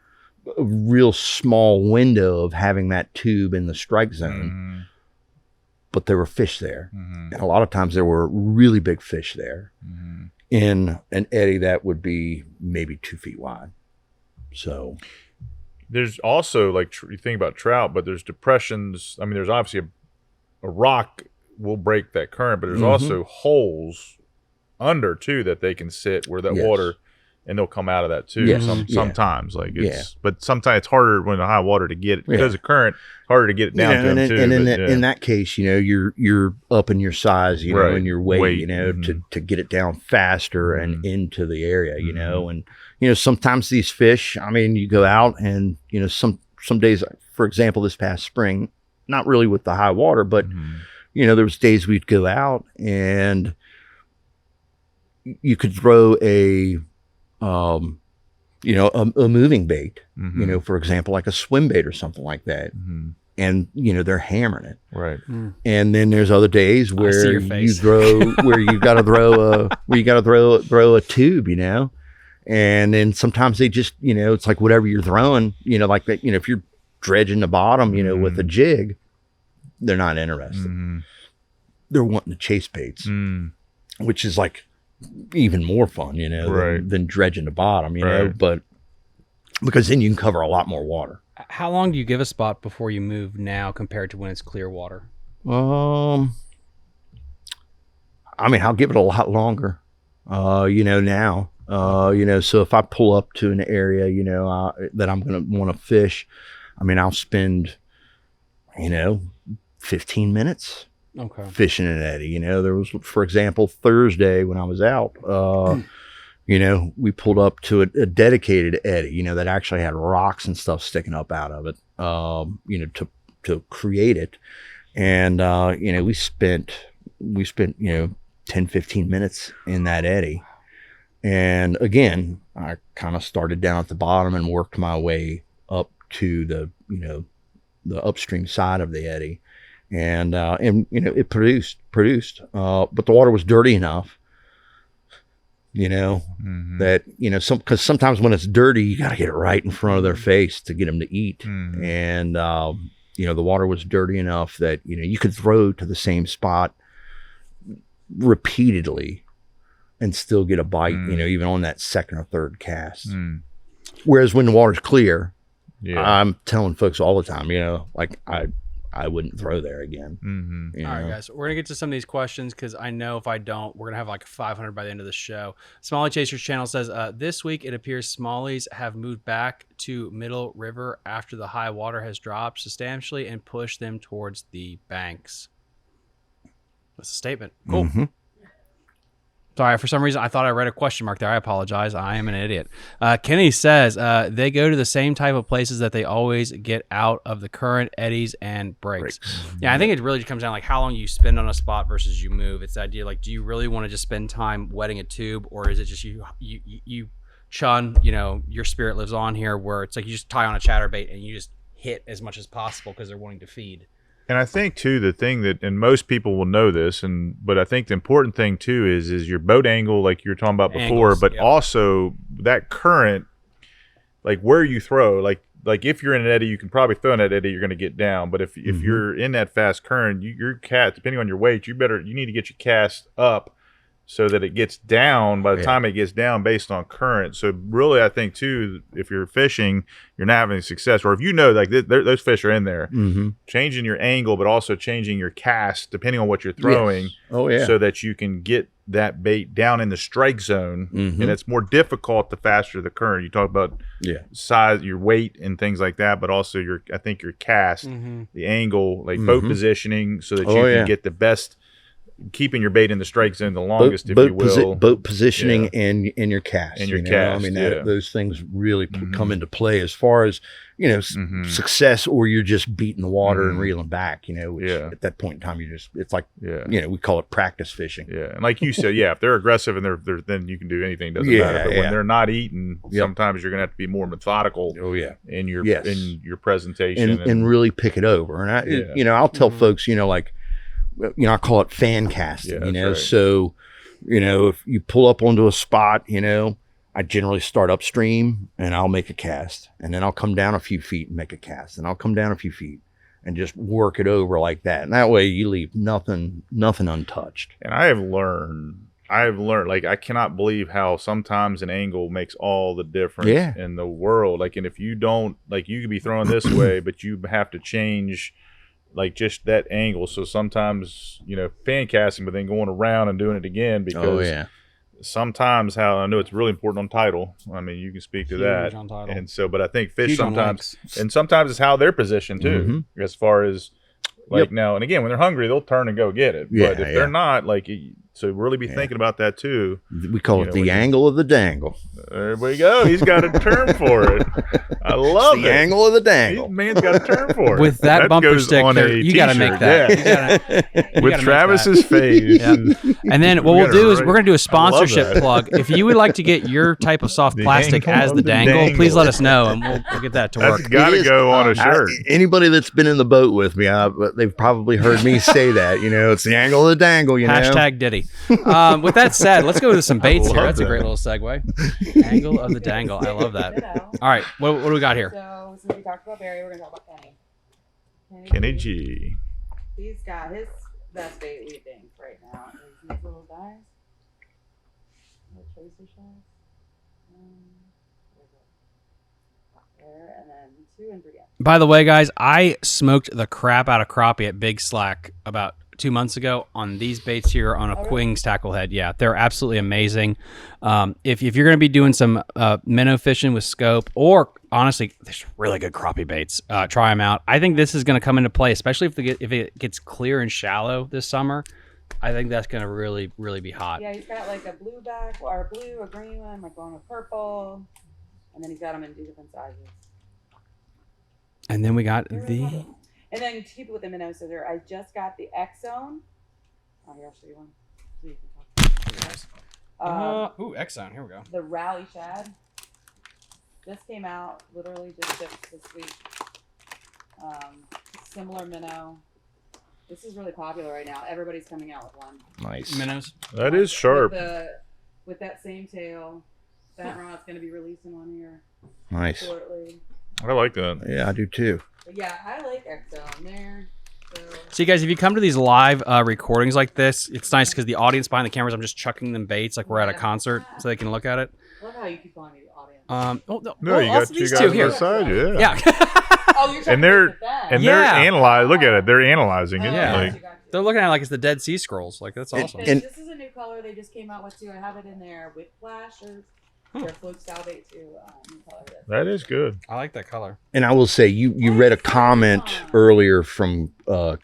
a real small window of having that tube in the strike zone, but there were fish there. And a lot of times there were really big fish there in an eddy that would be maybe 2 feet wide. So there's also, like, you think about trout, but there's depressions. I mean, there's obviously a rock will break that current, but there's also holes under too that they can sit where that water, and they'll come out of that too. Sometimes, like, but sometimes it's harder when the high water to get it because of current, harder to get it down to them too. And in that case, you're upping your size, and your weight, to get it down faster and into the area, and sometimes these fish, I mean, you go out and some days, for example, this past spring, not really with the high water, but there was days we'd go out and you could throw a moving bait, for example, like a swim bait or something like that. And, they're hammering it. Right. And then there's other days where you got to throw a tube, and then sometimes they just, it's like whatever you're throwing, like that, if you're dredging the bottom, with a jig, they're not interested. They're wanting to chase baits, which is like even more fun, than dredging the bottom, but because then you can cover a lot more water. How long do you give a spot before you move now compared to when it's clear water? I mean, I'll give it a lot longer, now, so if I pull up to an area, that I'm going to want to fish, I mean, I'll spend, 15 minutes fishing an eddy. There was, for example, Thursday when I was out, we pulled up to a dedicated eddy, that actually had rocks and stuff sticking up out of it, to create it. And, we spent, 10, 15 minutes in that eddy. And again, I kind of started down at the bottom and worked my way up to the upstream side of the eddy. And it produced, but the water was dirty enough, that, because sometimes when it's dirty, you got to get it right in front of their face to get them to eat. And, the water was dirty enough that, you could throw to the same spot repeatedly and still get a bite, even on that second or third cast. Whereas when the water's clear, I'm telling folks all the time, like I wouldn't throw there again. All right, guys. We're going to get to some of these questions because I know if I don't, we're going to have like 500 by the end of the show. Smallie Chasers channel says, this week it appears smallies have moved back to Middle River after the high water has dropped substantially and pushed them towards the banks. That's a statement. Cool. Sorry, for some reason, I thought I read a question mark there. I apologize. I am an idiot. Kenny says they go to the same type of places that they always get out of the current, eddies, and breaks. Yeah, I think it really comes down like how long you spend on a spot versus you move. It's the idea like, do you really want to just spend time wetting a tube, or is it just you chun, your spirit lives on here, where it's like you just tie on a chatterbait and you just hit as much as possible because they're wanting to feed. And I think too, the thing that, and most people will know this, but I think the important thing too is your boat angle, like you were talking about before, but also that current, like where you throw, like if you're in an eddy, you can probably throw in that eddy, you're going to get down. But if you're in that fast current, your cast, depending on your weight, you need to get your cast up so that it gets down by the time it gets down based on current. So really, I think too, if you're fishing, you're not having success, or if like those fish are in there, changing your angle, but also changing your cast depending on what you're throwing, so that you can get that bait down in the strike zone. And it's more difficult the faster the current. You talk about size, your weight, and things like that, but also your cast, the angle, like boat positioning, so that you can get the best keeping your bait in the strike zone the longest, if you will. Boat positioning and your cast. And your you know? cast, I mean, yeah. those things really come into play as far as, you know, success, or you're just beating the water and reeling back, you know, which at that point in time, it's like, you know, we call it practice fishing. Yeah. And like you said, if they're aggressive and they're then you can do anything, doesn't matter. But when they're not eating, sometimes you're going to have to be more methodical in your presentation and really pick it over. And you know, I'll tell folks, you know, like, you know, I call it fan casting, you know, so, you know, if you pull up onto a spot, you know, I generally start upstream and I'll make a cast, and then I'll come down a few feet and make a cast, and I'll come down a few feet and just work it over like that. And that way you leave nothing untouched. And I have learned, like, I cannot believe how sometimes an angle makes all the difference in the world. Like, and if you don't, like, you could be throwing this way, but you have to change, like, just that angle. So sometimes, you know, fan casting, but then going around and doing it again, because sometimes how I know it's really important on title. I mean, you can speak to that. And so, but I think fish sometimes, and sometimes it's how they're positioned too, as far as like now, and again, when they're hungry, they'll turn and go get it. But if they're not, like, so really be thinking about that too. We call it the angle of the dangle. There we go. He's got a term for it. I love it. The angle of the dangle. Man's got a term for it. With that bumper stick, you got to make that. With Travis's face. And then what we'll do is we're going to do a sponsorship plug. If you would like to get your type of soft plastic as the dangle, please let us know, and we'll get that to work. That's got to go on a shirt. Anybody that's been in the boat with me, they've probably heard me say that. You know, it's the angle of the dangle. You know, hashtag Diddy. With that said, let's go to some baits here. That's a great little segue. Angle of the dangle. I love that. All right, what do we got here? So since we talked about Barry, we're gonna talk about Kenny. Kenny G. He's got his best bait, we think, right now. Is these little guys. Little tracer shells. There, and then 2 and 3 in. By the way, guys, I smoked the crap out of crappie at Big Slack about 2 months ago on these baits here on a Quing's tackle head. Yeah, they're absolutely amazing. If you're going to be doing some minnow fishing with scope, or honestly, there's really good crappie baits. Try them out. I think this is going to come into play, especially if it gets clear and shallow this summer. I think that's going to really, really be hot. Yeah, he's got like a blue back, or a blue, a green one, like one with purple, and then he's got them in 2 different sizes. And then we got And then to keep it with the minnow scissor, I just got the X Zone. Oh, here, I'll show you one. So you can talk. Ooh, X Zone. Here we go. The Rally Shad. Just came out, literally just shipped this week. Similar minnow. This is really popular right now. Everybody's coming out with one. Nice. Minnows. That is sharp. With that same tail. Fat Rod's going to be releasing one here. Nice. Shortly. I like that. Yeah, I do too. But yeah, I like X Zone there. So you guys, if you come to these live recordings like this, it's nice because the audience behind the cameras, I'm just chucking them baits like we're at a concert so they can look at it. I love how you keep calling me the audience. No, you got these two guys two on here. the side, Yeah. Oh, you're and they're analyzing. Look at it. They're analyzing it. Yeah. Like, they're looking at it like it's the Dead Sea Scrolls. Like, that's awesome. And this is a new color they just came out with too. I have it in there with flashers. Their float style bait too. New color. that is good. I like that color. And I will say, you read a comment earlier from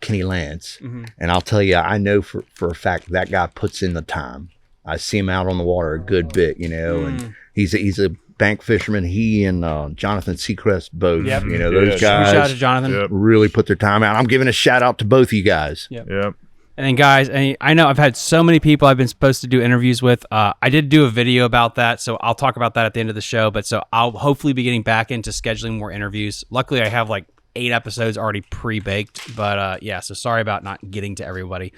Kenny Lance, and I'll tell you, I know for a fact that guy puts in the time. I see him out on the water a good bit, you know, and he's a bank fisherman. He and Jonathan Seacrest both, you know, those guys. Shout out to Jonathan. Really put their time out. I'm giving a shout out to both of you guys. Yep. And then, guys, I know I've had so many people I've been supposed to do interviews with. I did do a video about that, so I'll talk about that at the end of the show. But so I'll hopefully be getting back into scheduling more interviews. Luckily, I have like 8 episodes already pre-baked. But yeah, so sorry about not getting to everybody.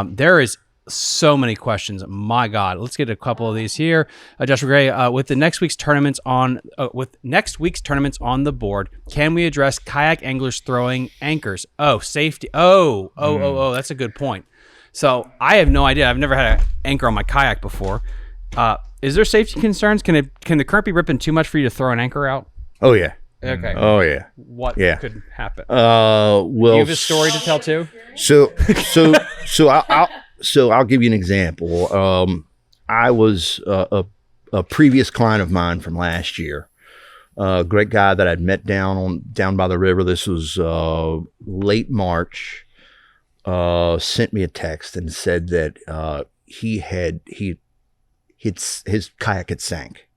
There is so many questions. My God, let's get a couple of these here. Joshua Gray, with next week's tournaments on the board, can we address kayak anglers throwing anchors? Oh, safety. Oh, that's a good point. So I have no idea. I've never had an anchor on my kayak before. Is there safety concerns? Can the current be ripping too much for you to throw an anchor out? Oh yeah. Okay. Oh yeah. What could happen? Well, you have a story to tell too. So I'll give you an example. I was a previous client of mine from last year. Great guy that I'd met down by the river. This was late March. sent me a text and said that his kayak had sank,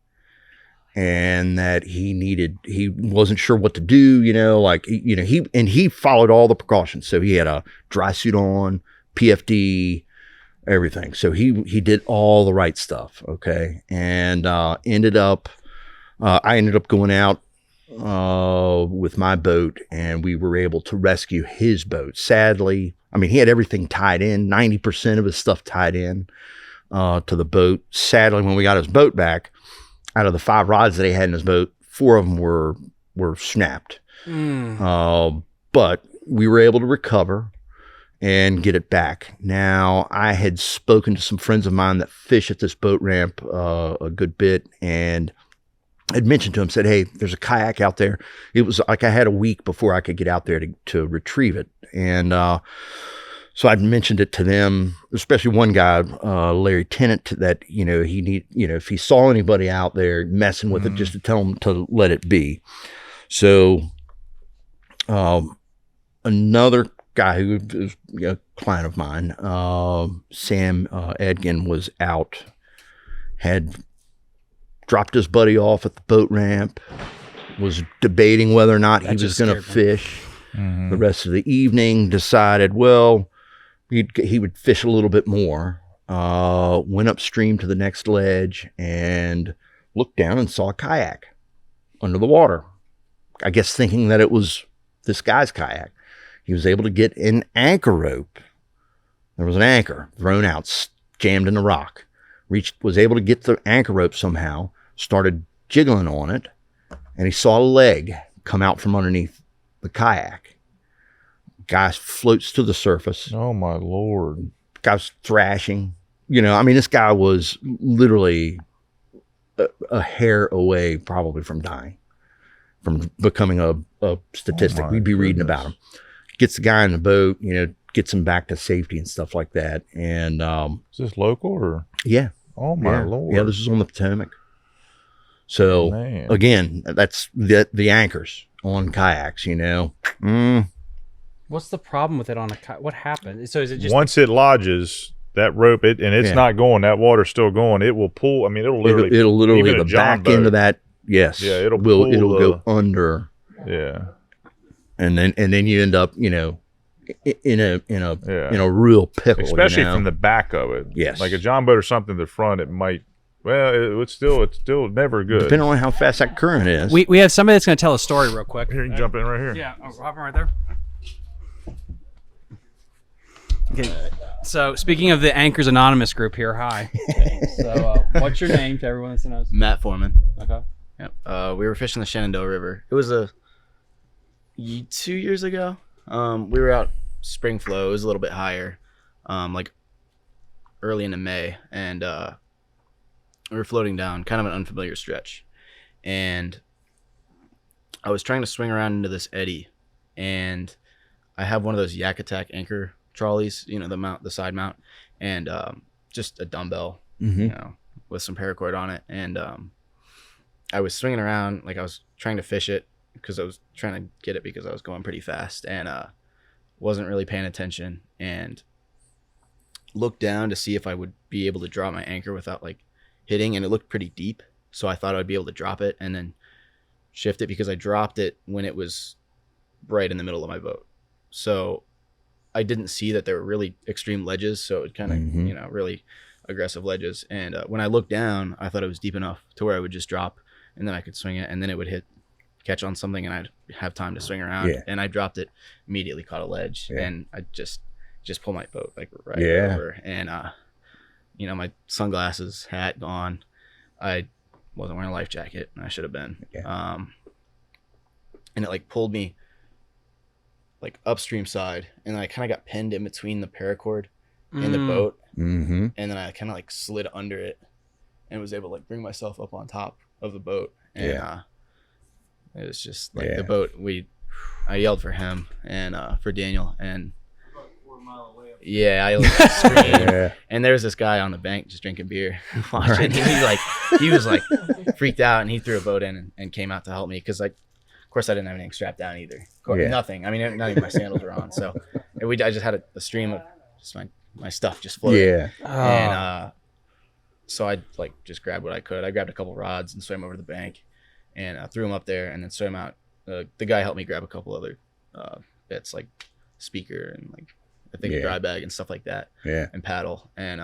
and that he wasn't sure what to do, he followed all the precautions. So he had a dry suit on, PFD, everything. So he did all the right stuff. Okay. And I ended up going out with my boat, and we were able to rescue his boat. Sadly, I mean, he had everything tied in, 90% of his stuff tied in to the boat. Sadly, when we got his boat back, out of the 5 rods that he had in his boat, 4 of them were snapped. But we were able to recover and get it back. Now, I had spoken to some friends of mine that fish at this boat ramp a good bit, and I'd mentioned to him, said, hey, there's a kayak out there. It was like I had a week before I could get out there to retrieve it. And so I'd mentioned it to them, especially one guy, Larry Tennant, that, if he saw anybody out there messing with it, just to tell him to let it be. So another guy who is a client of mine, Sam Edgin, was out, had dropped his buddy off at the boat ramp, was debating whether or not he was going to fish the rest of the evening, decided, well, he would fish a little bit more, went upstream to the next ledge and looked down and saw a kayak under the water. I guess thinking that it was this guy's kayak. He was able to get an anchor rope. There was an anchor thrown out, jammed in the rock. Was able to get the anchor rope somehow, started jiggling on it, and he saw a leg come out from underneath the kayak. Guy floats to the surface. Oh, my Lord. Guy's thrashing. This guy was literally a hair away probably from dying, from becoming a statistic. We'd be reading about him. Gets the guy in the boat, gets him back to safety and stuff like that. And is this local or? Yeah. Oh, my Lord. Yeah, this is on the Potomac. So, again, that's the anchors on kayaks, What's the problem with it on a kayak? What happened? So is it just once it lodges that rope, it's not going, that water's still going, it will pull. I mean, it'll literally the back end of that. Yes. Yeah, it'll go under. Yeah. And then you end up, in a real pickle, especially from the back of it. Yes. Like a John boat or something, the front, it might. Well, it's still never good. Depending on how fast that current is. We have somebody that's going to tell a story real quick. Here, you can jump in right here. Yeah, I'll hop in right there. Okay. So, speaking of the Anchors Anonymous group here, hi. So, what's your name to everyone that knows? Matt Foreman. Okay. Yep. We were fishing the Shenandoah River. It was 2 years ago. We were out spring flow. It was a little bit higher, like early into May, and we were floating down kind of an unfamiliar stretch, and I was trying to swing around into this eddy, and I have one of those Yak Attack anchor trolleys, the side mount, and just a dumbbell, with some paracord on it, and I was swinging around like I was trying to fish it because I was trying to get it because I was going pretty fast, and wasn't really paying attention, and looked down to see if I would be able to drop my anchor without like hitting, and it looked pretty deep, so I thought I'd be able to drop it and then shift it, because I dropped it when it was right in the middle of my boat, so I didn't see that there were really extreme ledges, so it kind of really aggressive ledges, and when I looked down, I thought it was deep enough to where I would just drop, and then I could swing it, and then it would catch on something, and I'd have time to swing around, and I dropped it, immediately caught a ledge, and I just pulled my boat like right over, and my sunglasses, hat gone. I wasn't wearing a life jacket, and I should have been. And it like pulled me like upstream side, and I kind of got pinned in between the paracord and the boat, and then I kind of like slid under it and was able to like bring myself up on top of the boat, and it was just like the boat. I yelled for him and for Daniel, and I like screamed. And there was this guy on the bank just drinking beer, watching. And he was like freaked out, and he threw a boat in and came out to help me, because like Of course, I didn't have anything strapped down either. Of course, Yeah. nothing. I mean, not even my sandals were on. So I just had a stream of just my stuff just floating. Yeah. And so I like just grabbed what I could. I grabbed a couple rods and swam over to the bank, and threw them up there, and then swam out. The guy helped me grab a couple other bits like speaker and like I think a dry bag and stuff like that. Yeah. And paddle and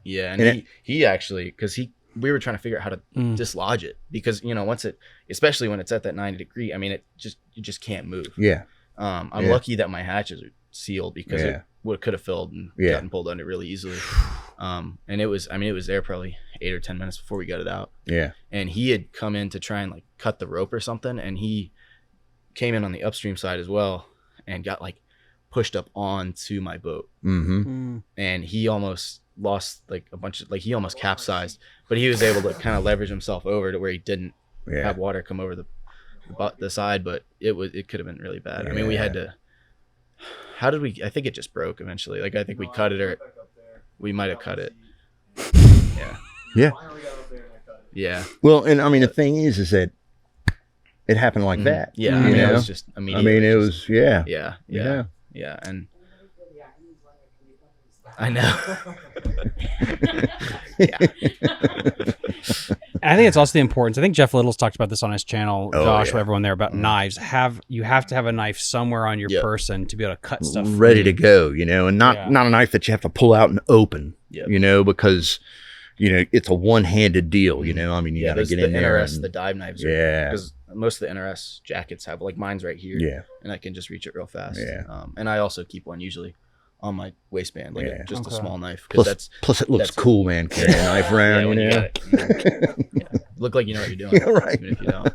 and he actually because we were trying to figure out how to dislodge it because once it, especially when it's at that 90 degree, I mean you just can't move. Yeah. I'm lucky that my hatches are sealed because it could have filled and gotten pulled under really easily. And it was there probably 8 or 10 minutes before we got it out. Yeah. And he had come in to try and like cut the rope or something, and he came in on the upstream side as well and got like pushed up onto my boat. And he almost lost like a bunch of like he almost capsized, but he was able to kind of leverage himself over to where he didn't have water come over the side, but it could have been really bad. I mean, we had to. How did we? I think it just broke eventually. Like I think we cut it, or we might have cut it. Yeah. Yeah. Yeah. Well, and I mean the thing is that it happened like that. Yeah. I mean, it was just immediately. I mean, it was Yeah. And I know. And I think it's also the importance. I think Jeff Little's talked about this on his channel, Josh, everyone there, about knives. You have to have a knife somewhere on your person to be able to cut stuff ready to go, and not a knife that you have to pull out and open, because it's a one-handed deal, I mean, you got to get in there. NRS, the dive knives. Because most of the NRS jackets have, like mine's right here. Yeah. And I can just reach it real fast. Yeah. And I also keep one usually on my waistband, like just a small knife. Plus it looks cool, man, carrying a knife around, Look like you know what you're doing. Right. Even if you don't.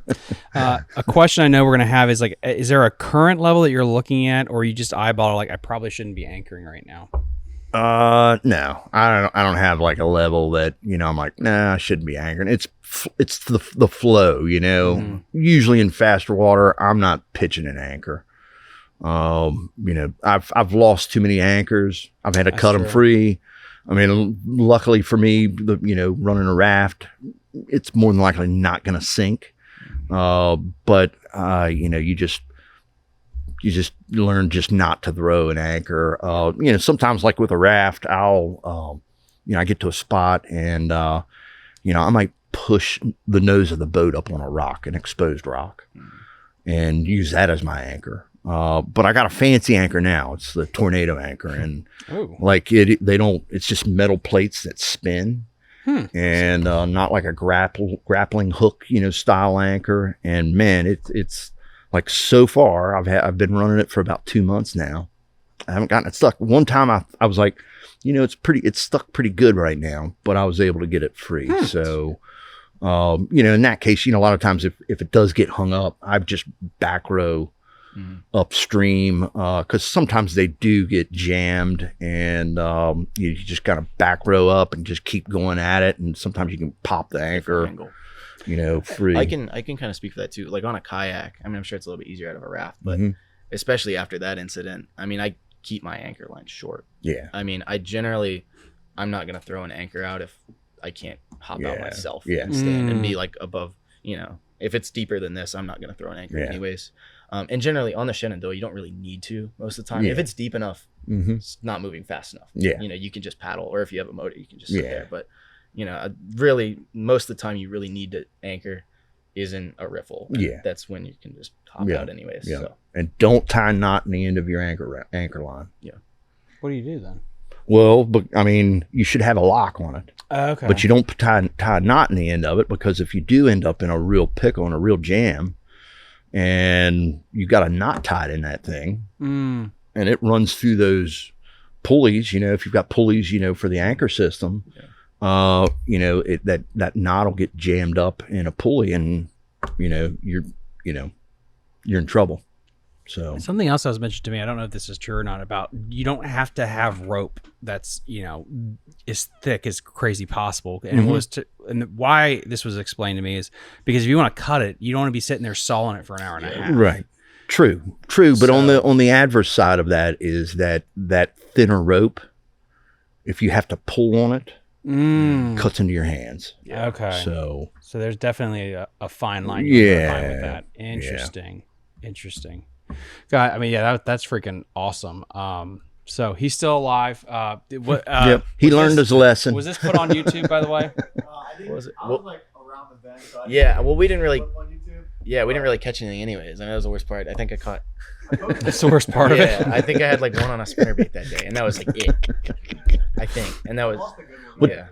A question I know we're going to have is like, is there a current level that you're looking at, or you just eyeball like, I probably shouldn't be anchoring right now? No, I don't have like a level that, I'm like, nah, I shouldn't be anchoring. It's the flow, usually in faster water, I'm not pitching an anchor. I've lost too many anchors. I've had to cut them free. I mean, luckily for me, running a raft, it's more than likely not going to sink. But you just learn just not to throw an anchor. Sometimes like with a raft, I'll, I get to a spot and, I might push the nose of the boat up on a rock, an exposed rock, and use that as my anchor. But I got a fancy anchor now. It's the tornado anchor, and it's just metal plates that spin, and not like a grappling hook, style anchor. And man, it's like so far I've been running it for about 2 months now. I haven't gotten it stuck. One time I was like, it's stuck pretty good right now, but I was able to get it free. So, in that case, a lot of times if it does get hung up, I've just back row upstream, because sometimes they do get jammed, and you just kind of back row up and just keep going at it, and sometimes you can pop the anchor, free. I can kind of speak for that too. Like on a kayak, I mean, I'm sure it's a little bit easier out of a raft, but especially after that incident, I mean, I keep my anchor line short. Yeah. I mean, I'm not gonna throw an anchor out if I can't hop out myself and stand and be like above, if it's deeper than this, I'm not gonna throw an anchor anyways. And generally on the Shenandoah, you don't really need to most of the time. If it's deep enough, it's not moving fast enough. Yeah. You can just paddle, or if you have a motor, you can just sit there. But, really most of the time you really need to anchor is in a riffle. That's when you can just hop out anyways. Yeah. So. And don't tie a knot in the end of your anchor line. Yeah. What do you do then? Well, but I mean, you should have a lock on it. Okay. But you don't tie a knot in the end of it, because if you do end up in a real pickle and a real jam, and you got a knot tied in that thing, and it runs through those pulleys, if you've got pulleys, for the anchor system, that knot will get jammed up in a pulley, and you're in trouble. So something else that was mentioned to me, I don't know if this is true or not, about you don't have to have rope that's as thick as crazy possible. And and why this was explained to me is because if you want to cut it, you don't want to be sitting there sawing it for an hour and a half. Right. True. But on the adverse side of that is that thinner rope, if you have to pull on it, cuts into your hands. Okay. So there's definitely a fine line. You wanna find with that. Yeah. Interesting. God, I mean, yeah, that's freaking awesome. So he's still alive. Yep. He learned his lesson. Was this put on YouTube, by the way? What was it? Yeah. Well, we didn't really. Yeah, we didn't really catch anything, anyways. And that was the worst part. I think I caught. That's the worst part of it. Yeah, I think I had like one on a spinnerbait that day, and that was like it. I think, and that was.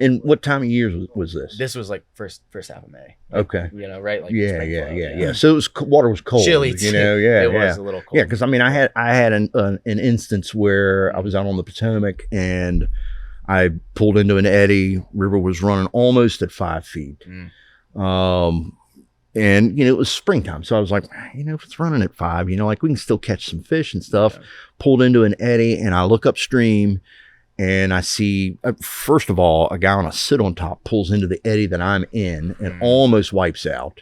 And what time of year was this? This was like first half of May. Okay. You know, right? Like Yeah. So it was water was cold. Chilly, you know. Yeah, it was a little cold. Yeah, because I mean, I had an instance where I was out on the Potomac and I pulled into an eddy. River was running almost at 5 feet. And, it was springtime. So I was like, if it's running at 5, like we can still catch some fish and stuff. Pulled into an eddy and I look upstream and I see, first of all, a guy on a sit on top pulls into the eddy that I'm in and almost wipes out.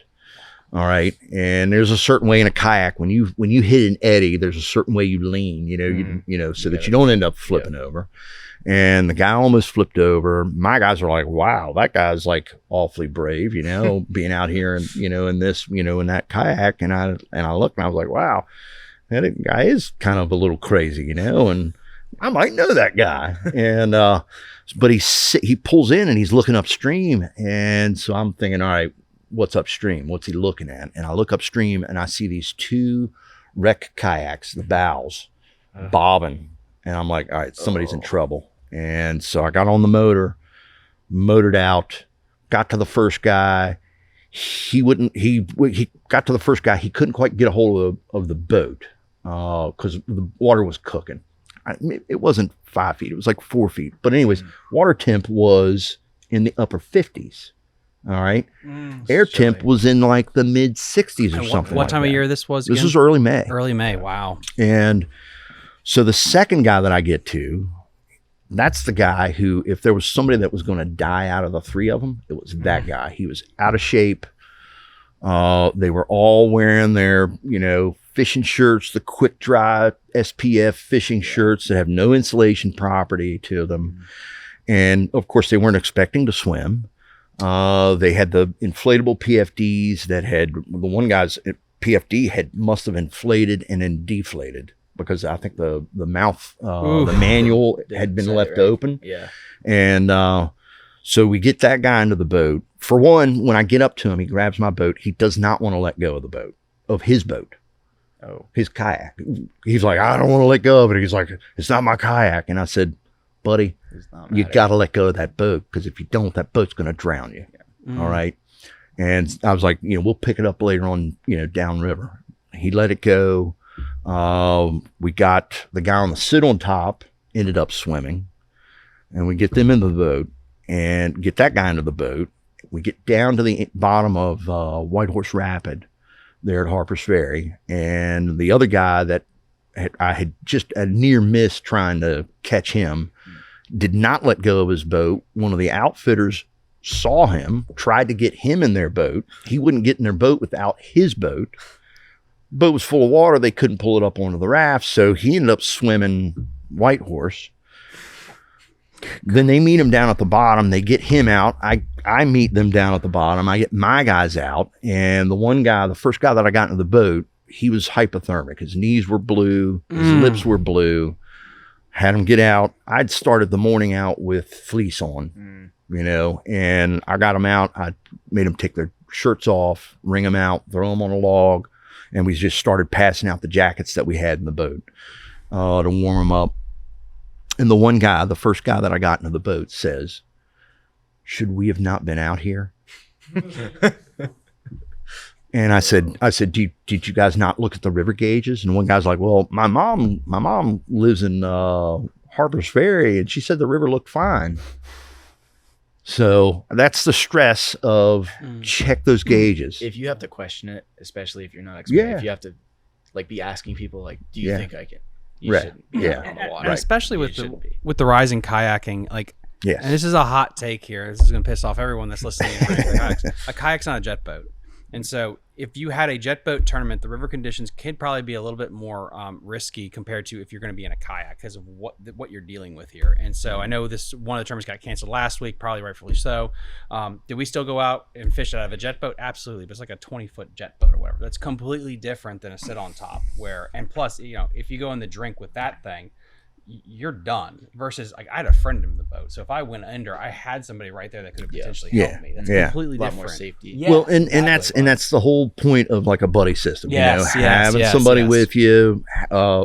All right. And there's a certain way in a kayak, when you hit an eddy, there's a certain way you lean, so that you don't end up flipping over. And the guy almost flipped over. My guys are like, wow, that guy's like awfully brave, being out here and, in this, in that kayak. And I looked and I was like, wow, that guy is kind of a little crazy, and I might know that guy. And, but he pulls in and he's looking upstream. And so I'm thinking, all right, what's upstream? What's he looking at? And I look upstream and I see these 2 wreck kayaks, the bows, bobbing. And I'm like, all right, somebody's in trouble. And so I got on the motor, motored out, got to the first guy. He got to the first guy. He couldn't quite get a hold of the boat because the water was cooking. It wasn't 5 feet. It was like 4 feet. But anyways, water temp was in the upper 50s. All right. Air temp was in like the mid 60s or something. What time of year this was again? This was early May. Early May. Wow. And so the second guy that I get to, that's the guy who, if there was somebody that was going to die out of the 3 of them, it was that guy. He was out of shape. They were all wearing their, fishing shirts, the quick dry SPF fishing shirts that have no insulation property to them. And of course they weren't expecting to swim. They had the inflatable PFDs that had, the one guy's PFD must have inflated and then deflated, because I think the mouth, the manual had been left open. Yeah. And so we get that guy into the boat. For one, when I get up to him, he grabs my boat. He does not want to let go of the boat, of his boat. Oh. His kayak. He's like, I don't want to let go of it. He's like, it's not my kayak. And I said, buddy, you got to let go of that boat, because if you don't, that boat's going to drown you. Yeah. All right. And I was like, we'll pick it up later on, downriver. He let it go. We got the guy on the sit on top, ended up swimming, and we get them into the boat and get that guy into the boat. We get down to the bottom of White Horse Rapid there at Harper's Ferry, and the other guy that I had just a near miss trying to catch him did not let go of his boat. One of the outfitters saw him, tried to get him in their boat. He wouldn't get in their boat without his boat. Boat was full of water. They couldn't pull it up onto the raft. So he ended up swimming White Horse. Then they meet him down at the bottom. They get him out. I meet them down at the bottom. I get my guys out. And the one guy, the first guy that I got into the boat, he was hypothermic. His knees were blue. His lips were blue. Had him get out. I'd started the morning out with fleece on, and I got them out. I made them take their shirts off, wring them out, throw them on a log. And we just started passing out the jackets that we had in the boat to warm them up. And the one guy, the first guy that I got into the boat, says, should we have not been out here? And I said, did you guys not look at the river gauges? And one guy's like, well, my mom lives in Harper's Ferry, and she said the river looked fine. So that's the stress of check those gauges. If you have to question it, especially if you're not expert, if you have to like be asking people like, do you think I can? You shouldn't be out on the water. And especially with the rise in kayaking, like, and this is a hot take here. This is going to piss off everyone that's listening. A kayak's not a jet boat. And so if you had a jet boat tournament, the river conditions could probably be a little bit more risky compared to if you're going to be in a kayak because of what you're dealing with here. And so I know one of the tournaments got canceled last week, probably rightfully so. Did we still go out and fish out of a jet boat? Absolutely. But it's like a 20-foot jet boat or whatever. That's completely different than a sit on top and plus, if you go in the drink with that thing, you're done versus like I had a friend in the boat. So if I went under, I had somebody right there that could have potentially helped me. That's completely different. More safety. Yeah, well, and that's the whole point of like a buddy system. Having somebody with you,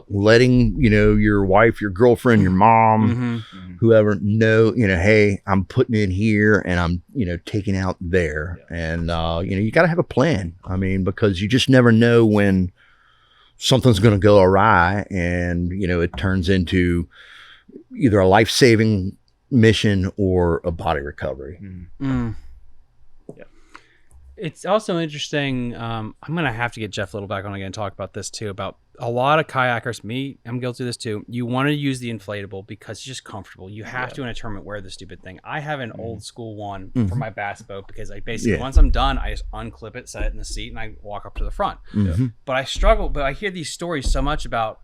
letting your wife, your girlfriend, your mom, whoever know, hey, I'm putting in here and I'm taking out there, and you got to have a plan. I mean, because you just never know when something's going to go awry and it turns into either a life-saving mission or a body recovery. It's also interesting. I'm going to have to get Jeff Little back on again and talk about this too, about a lot of kayakers, I'm guilty of this too. You want to use the inflatable because it's just comfortable. You have to in a tournament wear the stupid thing. I have an old school one for my bass boat because I basically, once I'm done, I just unclip it, set it in the seat, and I walk up to the front. But I struggle, but I hear these stories so much about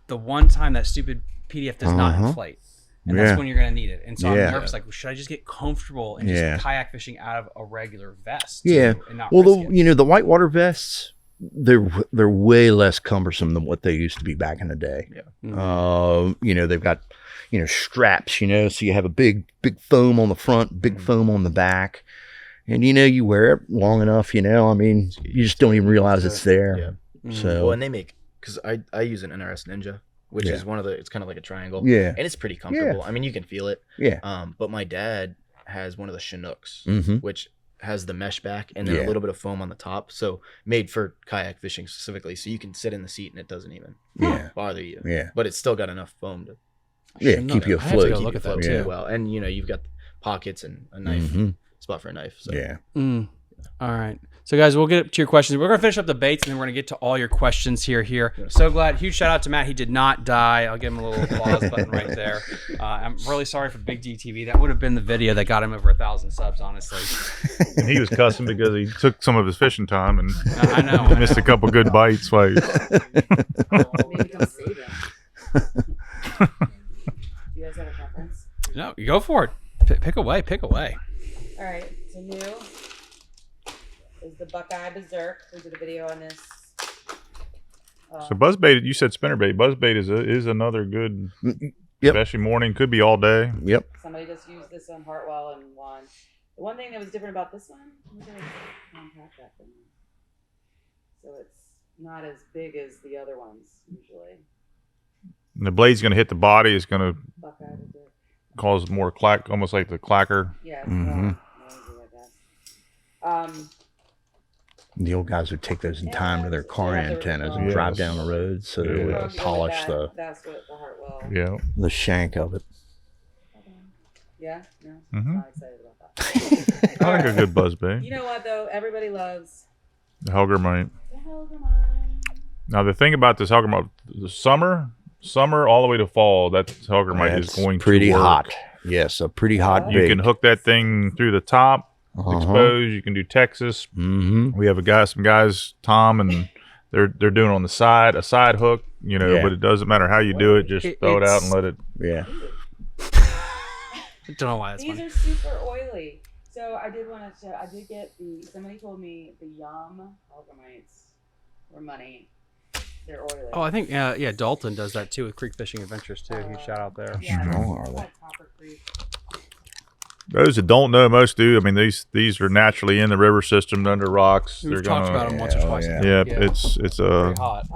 the one time that stupid PDF does not inflate. And that's when you're going to need it. And so I'm nervous, like, should I just get comfortable and just kayak fishing out of a regular vest? And not risk it? The whitewater vests, they're way less cumbersome than what they used to be back in the day. They've got straps, so you have a big foam on the front, big foam on the back, and you wear it long enough, I mean, you just don't even realize it's there. So and they make, because I use an NRS Ninja, which is it's kind of like a triangle, and it's pretty comfortable. I mean, you can feel it. But my dad has one of the Chinooks, which has the mesh back and then a little bit of foam on the top, so made for kayak fishing specifically, so you can sit in the seat and it doesn't even bother you. But it's still got enough foam to keep you afloat. Go look at that too. Well, and you've got pockets and a knife spot for a knife. So. All right. So guys, we'll get to your questions. We're gonna finish up the baits and then we're gonna get to all your questions here. So glad. Huge shout out to Matt. He did not die. I'll give him a little applause button right there. I'm really sorry for Big D TV. That would have been the video that got him over 1,000 subs, honestly. And he was cussing because he took some of his fishing time and I know. missed a couple good bites. Like, Maybe don't save him. Do you guys have a preference? No, you go for it. Pick away. All right, so new is the Buckeye Berserk. We did a video on this. so buzzbait, you said spinnerbait. Buzzbait is another good, especially morning, could be all day. Somebody just used this on Hartwell and won. The one thing that was different about this one, look at how compact that thing is. So it's not as big as the other ones usually. And the blade's going to hit the body. It's going to Buckeye Berserk. cause more clack, almost like the clacker. Yeah, it's noisy, I guess. The old guys would take those in time to their car antennas and drive down the road so they would polish that's what the Hartwell. the shank of it. Yeah, no, I'm not excited about that. I like a good buzzbait. You know what though? Everybody loves The Hellgrammite. the Hellgrammite. Now the thing about this Hellgrammite, the summer all the way to fall, that Hellgrammite is going pretty to work. hot. Yes, a pretty hot You bait. can hook that thing through the top, exposed. You can do Texas. We have some guys, Tom, and they're doing it on the side, a side hook, but it doesn't matter how you do it. Just throw it out and let it. I don't know why that's These funny. are super oily. So I did want to show. I did get somebody told me the Yum Hellgrammites were money. They're oily. Oh, I think Dalton does that too with Creek Fishing Adventures too. Huge shout out there. strong are they? Copper Creek. Those that don't know, most do. I mean, these are naturally in the river system under rocks. We've talked about them once or twice. It's Very hot.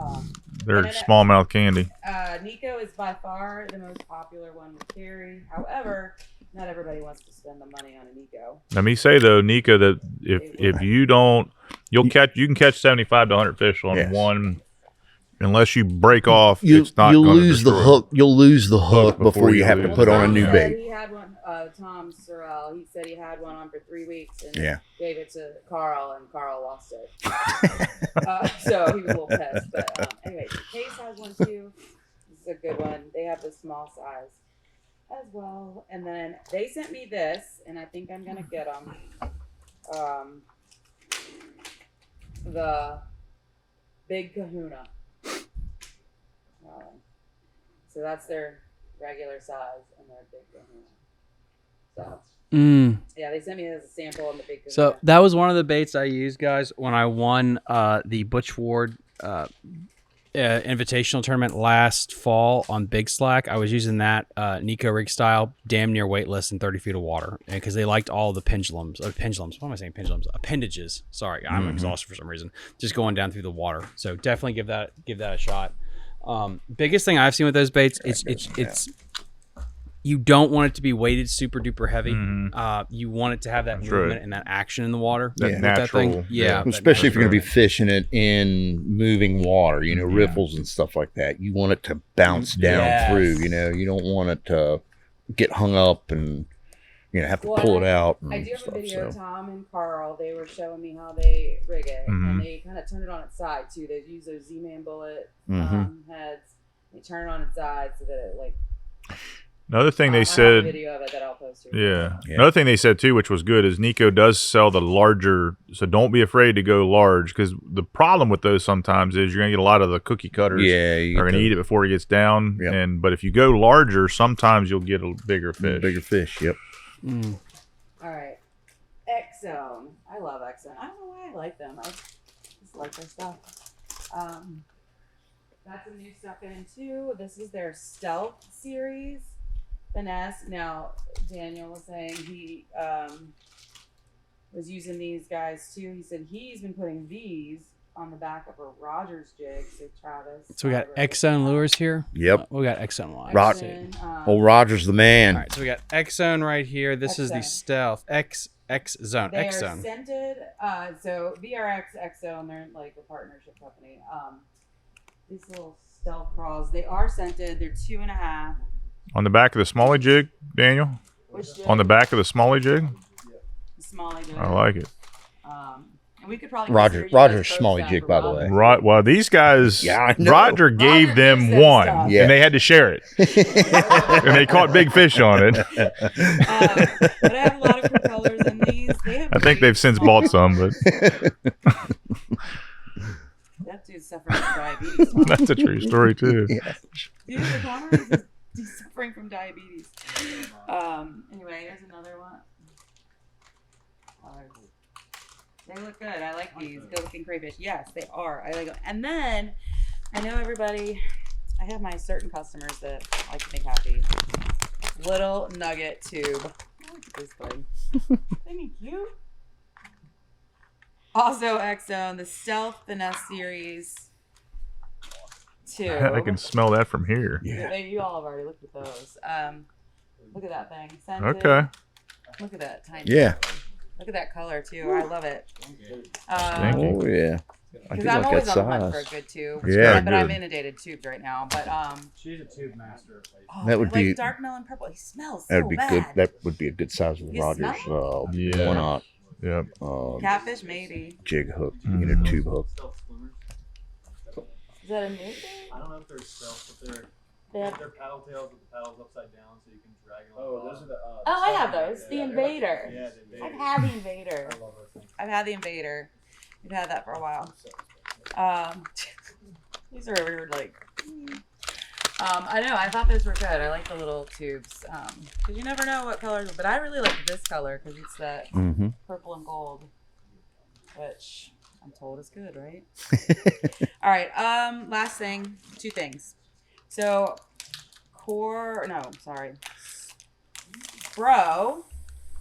they're smallmouth candy. Nico is by far the most popular one with carry. However, not everybody wants to spend the money on a Nico. Let me say though, Nika, that if you don't, you can catch 75 to 100 fish on one. Unless you break off, it's not. You'll lose the hook. You'll lose the hook before you have to put on a new bait. He had one. Tom Sorrell. He said he had one on for 3 weeks and gave it to Carl, and Carl lost it. So he was a little pissed. But anyway, Case has one too. This is a good one. They have the small size as well. And then they sent me this, and I think I'm gonna get them. the Big Kahuna. So that's their regular size and their Big Kahuna. So yeah, they sent me as a sample on the Big Kahuna. So that was one of the baits I used, guys, when I won the Butch Ward invitational tournament last fall on Big Slack. I was using that Nico rig style, damn near weightless in 30 feet of water, because they liked all the pendulums. What am I saying? Pendulums, appendages. Sorry, I'm exhausted for some reason. Just going down through the water. So definitely give that a shot. Biggest thing I've seen with those baits, it's you don't want it to be weighted super duper heavy. You want it to have that movement and that action in the water. That natural. That thing. Yeah. Especially if you're going to be fishing it in moving water, riffles and stuff like that. You want it to bounce down through, you don't want it to get hung up and, have to pull it out. I do have a video, Tom and Carl, they were showing me how they rig it. And they kind of turn it on its side too. They use those Z-Man bullet heads. They turn it on its side so that it Another thing they I have said, a video of it that I'll post here. yeah. Another thing they said too, which was good, is Nico does sell the larger. So don't be afraid to go large, because the problem with those sometimes is you're gonna get a lot of the cookie cutters. Are gonna eat it before it gets down. But if you go larger, sometimes you'll get a bigger fish. Bigger fish. Yep. All right, X-Zone. I love X-Zone. I don't know why I like them. I just like their stuff. Got some new stuff in too. This is their Stealth series. Finesse. Now, Daniel was saying he was using these guys too. He said he's been putting these on the back of a Rogers jig. So Travis. So we got X-Zone lures here. Yep. We got X-Zone lines. Old Roger's the man. All right, so we got X-Zone right here. This is the Stealth X-Zone. They X-Zone. are scented. So VRX X-Zone, they're like a partnership company. These little Stealth crawls, they are scented. They're 2.5. On the back of the Smalley jig, Daniel? Which jig? On the back of the Smalley jig? The Smalley jig. I like it. And we could probably Roger's Smalley jig, by the way. Right. Well, these guys, Roger gave them one, and they had to share it. And they caught big fish on it. But I have a lot of cool colors in these. I think they've since bought some, but that dude's suffering from diabetes. That's a true story too. Dude, the camera is suffering from diabetes. Anyway, here's another one. They look good. I like these. Good looking crayfish. Yes, they are. I like them. And then I know everybody. I have my certain customers that like to make happy. Little nugget tube. Look at this thing. Isn't he cute? Also, X-Zone, the Stealth Finesse series. I can smell that from here. Yeah. You all have already looked at those. Look at that thing. Scented. Okay. Look at that tiny. Yeah. Look at that color too. I love it. Oh yeah. Because I'm always on the hunt for a good tube. Yeah, but I'm inundated tubes right now. But she's a tube master. That would be like dark melon purple. He smells so that would be bad. good. That would be a good size with You Rogers. smell Yeah. Why not? Yep. Catfish maybe. Jig hook, tube hook. Is that a new thing? I don't know if they're stealth, but they're paddle tails with the paddles upside down, so you can drag them. Oh, those are the. I have those. The Invader. Yeah, the Invader. I've had the Invader. I love those things. I've had the Invader. We've had that for a while. These are weird, like. I know. I thought those were good. I like the little tubes. Because you never know what colors. But I really like this color because it's that purple and gold, which I'm told is good, right? All right. Last thing. 2 things. So, Bro.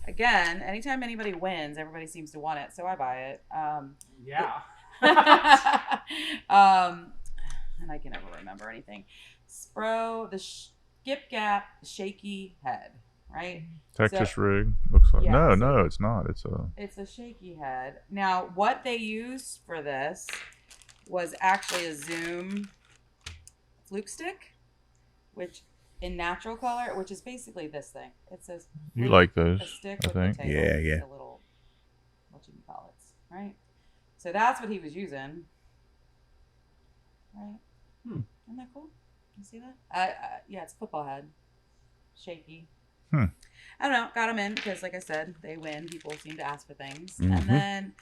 Again, anytime anybody wins, everybody seems to want it, so I buy it. Yeah. And I can never remember anything. Spro, the Skip Gap shaky head, right? Texas rig looks like. Yeah, No, it's not. It's a shaky head. Now, what they used for this was actually a Zoom fluke stick, which in natural color, which is basically this thing. It's a You like those? A stick I with think. the tail, Yeah. a little whatchamacallits, right? So that's what he was using, right? Isn't that cool? You see that? Yeah, it's a football head. Shaky. I don't know. Got them in because, like I said, they win. People seem to ask for things. And then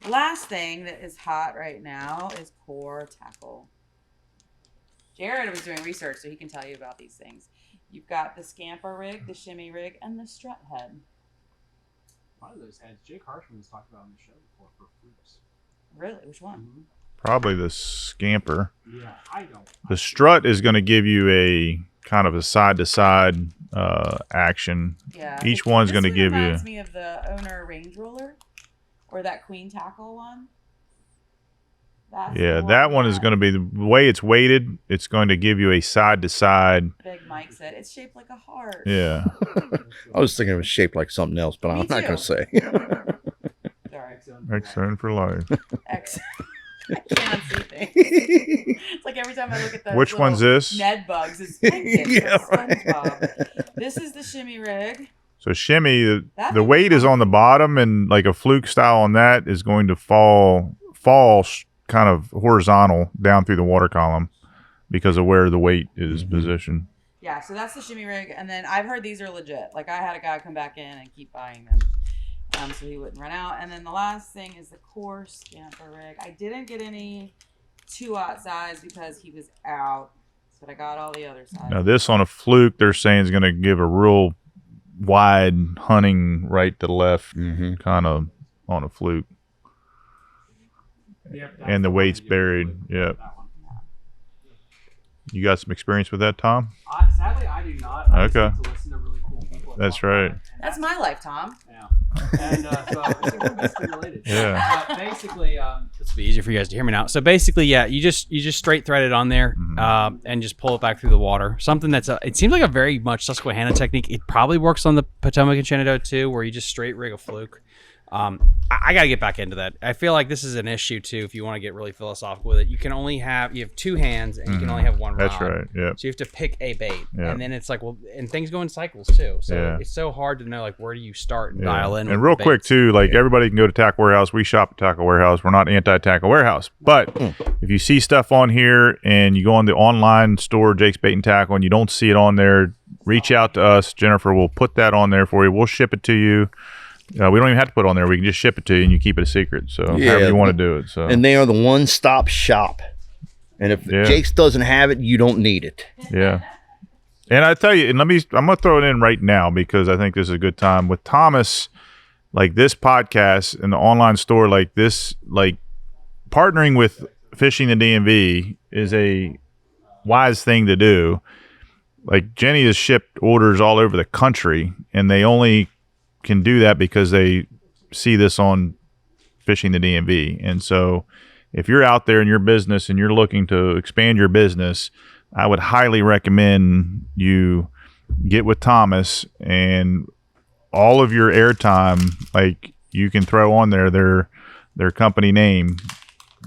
Last thing that is hot right now is core tackle. Jared was doing research, so he can tell you about these things. You've got the scamper rig, the shimmy rig, and the strut head. One of those heads Jake Harshman's talked about on the show before for flukes. Really? Which one? Probably the scamper. Yeah, I don't. The strut is going to give you a kind of a side-to-side action. Yeah. Each one's going to give you. Reminds me of the owner range roller, or that queen tackle one. Yeah, that one is going to be the way it's weighted. It's going to give you a side-to-side. Big Mike said it's shaped like a heart. Yeah. I was thinking it was shaped like something else, but I'm not going to say. Excellent for life. I can't see things. It's like every time I look at the Which one's this? Ned bugs. It's yeah, right. This is the shimmy rig. So shimmy, the weight is on the bottom, and like a fluke style on that is going to fall kind of horizontal down through the water column because of where the weight is positioned. Yeah, so that's the shimmy rig, and then I've heard these are legit. Like I had a guy come back in and keep buying them, so he wouldn't run out. And then the last thing is the core scamper rig. I didn't get any 2/0 size because he was out, but I got all the other sizes. Now this on a fluke, they're saying is going to give a real wide hunting right to left kind of on a fluke. Yep, and the weight's buried. Yep. You got some experience with that, Tom? Sadly, I do not. I okay. Just to listen to really cool people. That's right. That's my life, Tom. Yeah. And so we're basically related. Yeah. Basically, this will be easier for you guys to hear me now. So basically, yeah, you just straight thread it on there, and just pull it back through the water. Something that's it seems like a very much Susquehanna technique. It probably works on the Potomac and Shenandoah too, where you just straight rig a fluke. I got to get back into that. I feel like this is an issue too. If you want to get really philosophical with it, you have two hands and you can only have one rod. That's right. Yeah. So you have to pick a bait, and then it's like, well, and things go in cycles too. So it's so hard to know like where do you start and dial in. And real quick too, like everybody can go to Tackle Warehouse. We shop at Tackle Warehouse. We're not anti-Tackle Warehouse, but if you see stuff on here and you go on the online store, Jake's Bait and Tackle, and you don't see it on there, reach out to us. Jennifer will put that on there for you. We'll ship it to you. We don't even have to put it on there. We can just ship it to you and you keep it a secret. So however you want to do it. So and they are the one-stop shop. And if Jake's doesn't have it, you don't need it. Yeah. And I tell you, and I'm gonna throw it in right now because I think this is a good time with Thomas. Like this podcast and the online store, like this, like partnering with Fishing the DMV is a wise thing to do. Like Jenny has shipped orders all over the country, and they only can do that because they see this on Fishing the DMV. And so if you're out there in your business and you're looking to expand your business, I would highly recommend you get with Thomas, and all of your airtime, like you can throw on there their company name,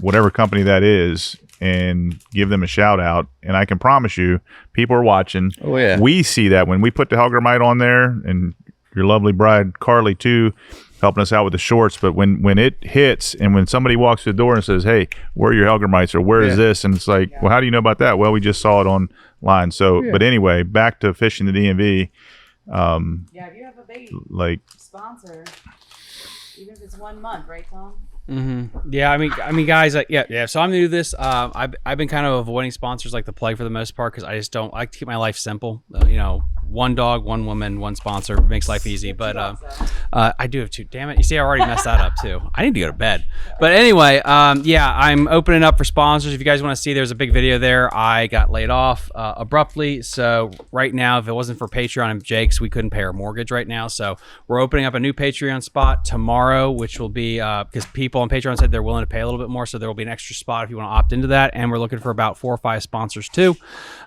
whatever company that is, and give them a shout out. And I can promise you people are watching. Oh yeah. We see that when we put the Helgermite on there, and your lovely bride Carly too, helping us out with the shorts. But when it hits and when somebody walks through the door and says, "Hey, where are your Helgermites?" or "Where is this?" and it's like, "Well, how do you know about that?" Well, we just saw it online. So, but anyway, back to Fishing the DMV. If you have a bait sponsor, even if it's 1 month, right, Tom? Yeah, I mean, guys, yeah. So I'm new to this. I've been kind of avoiding sponsors like the plague for the most part because I just don't I like to keep my life simple. One dog, one woman, one sponsor makes life easy. But I do have two. Damn it! You see, I already messed that up too. I need to go to bed. But anyway, I'm opening up for sponsors. If you guys want to see, there's a big video there. I got laid off abruptly. So right now, if it wasn't for Patreon and Jake's, we couldn't pay our mortgage right now. So we're opening up a new Patreon spot tomorrow, which will be because people on Patreon said they're willing to pay a little bit more. So there will be an extra spot if you want to opt into that. And we're looking for about 4 or 5 sponsors too.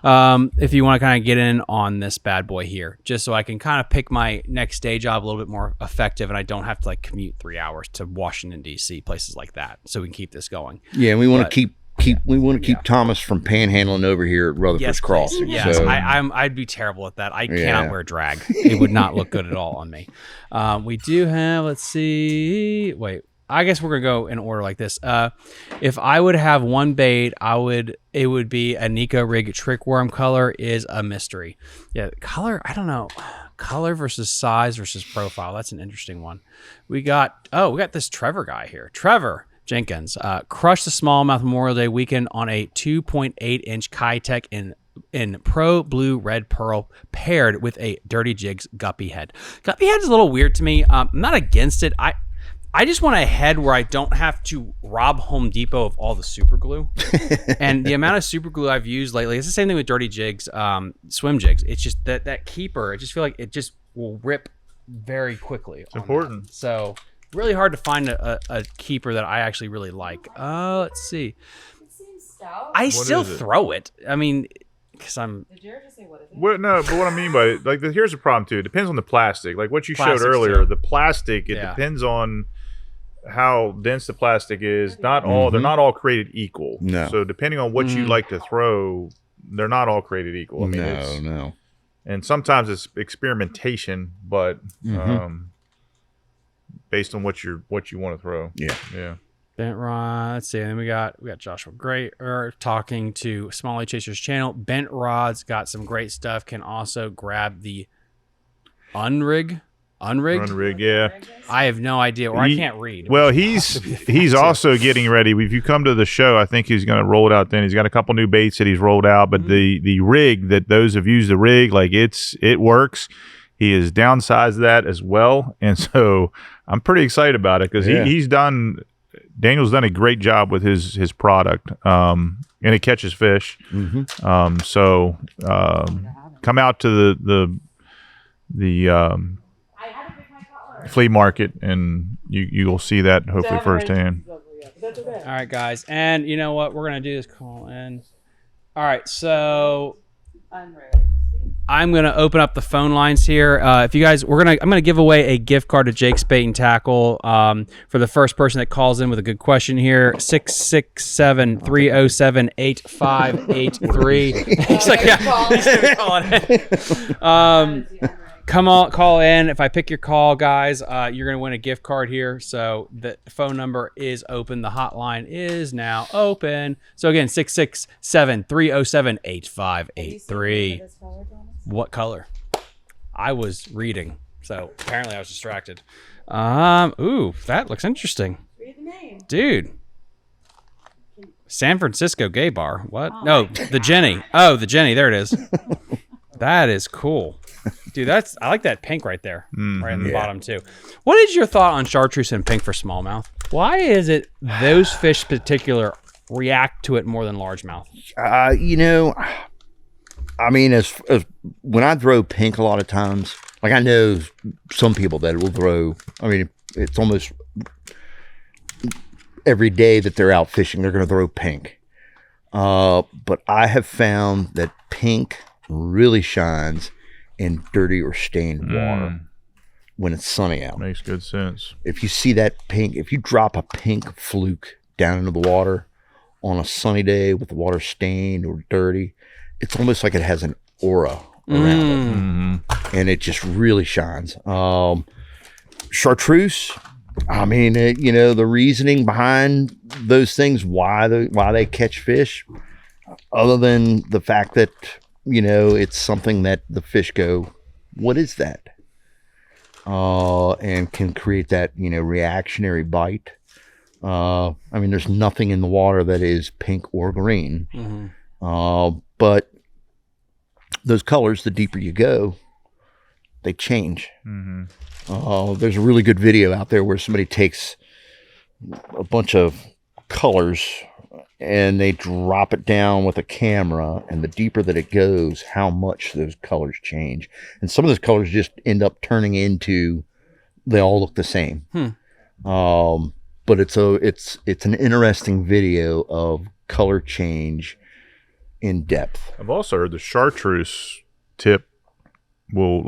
If you want to kind of get in on this bad boy here, just so I can kind of pick my next day job a little bit more effective, and I don't have to like commute 3 hours to Washington D.C., places like that, so we can keep this going. Yeah, and we want to keep Thomas from panhandling over here at Rutherford's Crossing. Yes, so. I'd be terrible at that. I cannot wear drag. It would not look good at all on me. We do have, let's see, wait. I guess we're gonna go in order like this. If I would have one bait, it would be a Nico Rig trick worm. Color is a mystery. Yeah, color, I don't know. color versus size versus profile. That's an interesting one. We got this Trevor guy here. Trevor Jenkins crushed the smallmouth Memorial Day weekend on a 2.8-inch Kitech in Pro Blue Red Pearl paired with a Dirty Jigs guppy head. Guppy head is a little weird to me. I'm not against it. I just want a head where I don't have to rob Home Depot of all the super glue. And the amount of super glue I've used lately, it's the same thing with Dirty Jigs, swim jigs. It's just that keeper, I just feel like it just will rip very quickly. It's important. That. So really hard to find a keeper that I actually really like. Let's see. It seems stout. I still throw it. I mean, because I'm. Did Jared just say what is it? Well, no, but what I mean by it, like, here's the problem too. It depends on the plastic. Like what you Plastics showed earlier, too. the plastic. It depends on how dense the plastic is. Not all. They're not all created equal. No. So depending on what you like to throw, they're not all created equal. I mean, no. And sometimes it's experimentation, but based on what you want to throw. Yeah. Bent rod. Let's see. And then we got Joshua Gray talking to Smalley Chaser's channel. Bent rods got some great stuff. Can also grab the unrigged. Yeah. I have no idea, or I can't read. Well, he's also getting ready. If you come to the show, I think he's going to roll it out. Then he's got a couple new baits that he's rolled out, but the rig that those have used the rig, like it works. He has downsized that as well, and so I'm pretty excited about it because Daniel's done a great job with his product, and it catches fish. So come out to the flea market and you'll see that hopefully firsthand. All right, guys, and you know what? We're gonna do this call in. All right, so I'm gonna open up the phone lines here. If you guys, I'm gonna give away a gift card to Jake's Bait and Tackle for the first person that calls in with a good question here. 667-307-8583. He's like, yeah, he's gonna be calling in. Come on, call in. If I pick your call, guys, you're going to win a gift card here. So the phone number is open. The hotline is now open. So again, 667-307-8583. What color? I was reading, so apparently I was distracted. Ooh, that looks interesting. Read the name. Dude. San Francisco Gay Bar. What? Oh, no, the Jenny. Oh, the Jenny. There it is. That is cool. Dude, I like that pink right there, right in the bottom too. What is your thought on chartreuse and pink for smallmouth? Why is it those fish particular react to it more than largemouth? I mean, as when I throw pink, a lot of times, like I know some people that will throw. I mean, it's almost every day that they're out fishing, they're going to throw pink. But I have found that pink really shines in dirty or stained water when it's sunny out. Makes good sense. If you see that pink, if you drop a pink fluke down into the water on a sunny day with the water stained or dirty, it's almost like it has an aura around it, and it just really shines. Chartreuse, I mean, the reasoning behind those things, why they catch fish, other than the fact that it's something that the fish go, what is that? And can create that, reactionary bite. I mean, there's nothing in the water that is pink or green. But those colors, the deeper you go, they change. There's a really good video out there where somebody takes a bunch of colors and they drop it down with a camera, and the deeper that it goes, how much those colors change. And some of those colors just end up turning into, they all look the same. But it's an interesting video of color change in depth. I've also heard the chartreuse tip will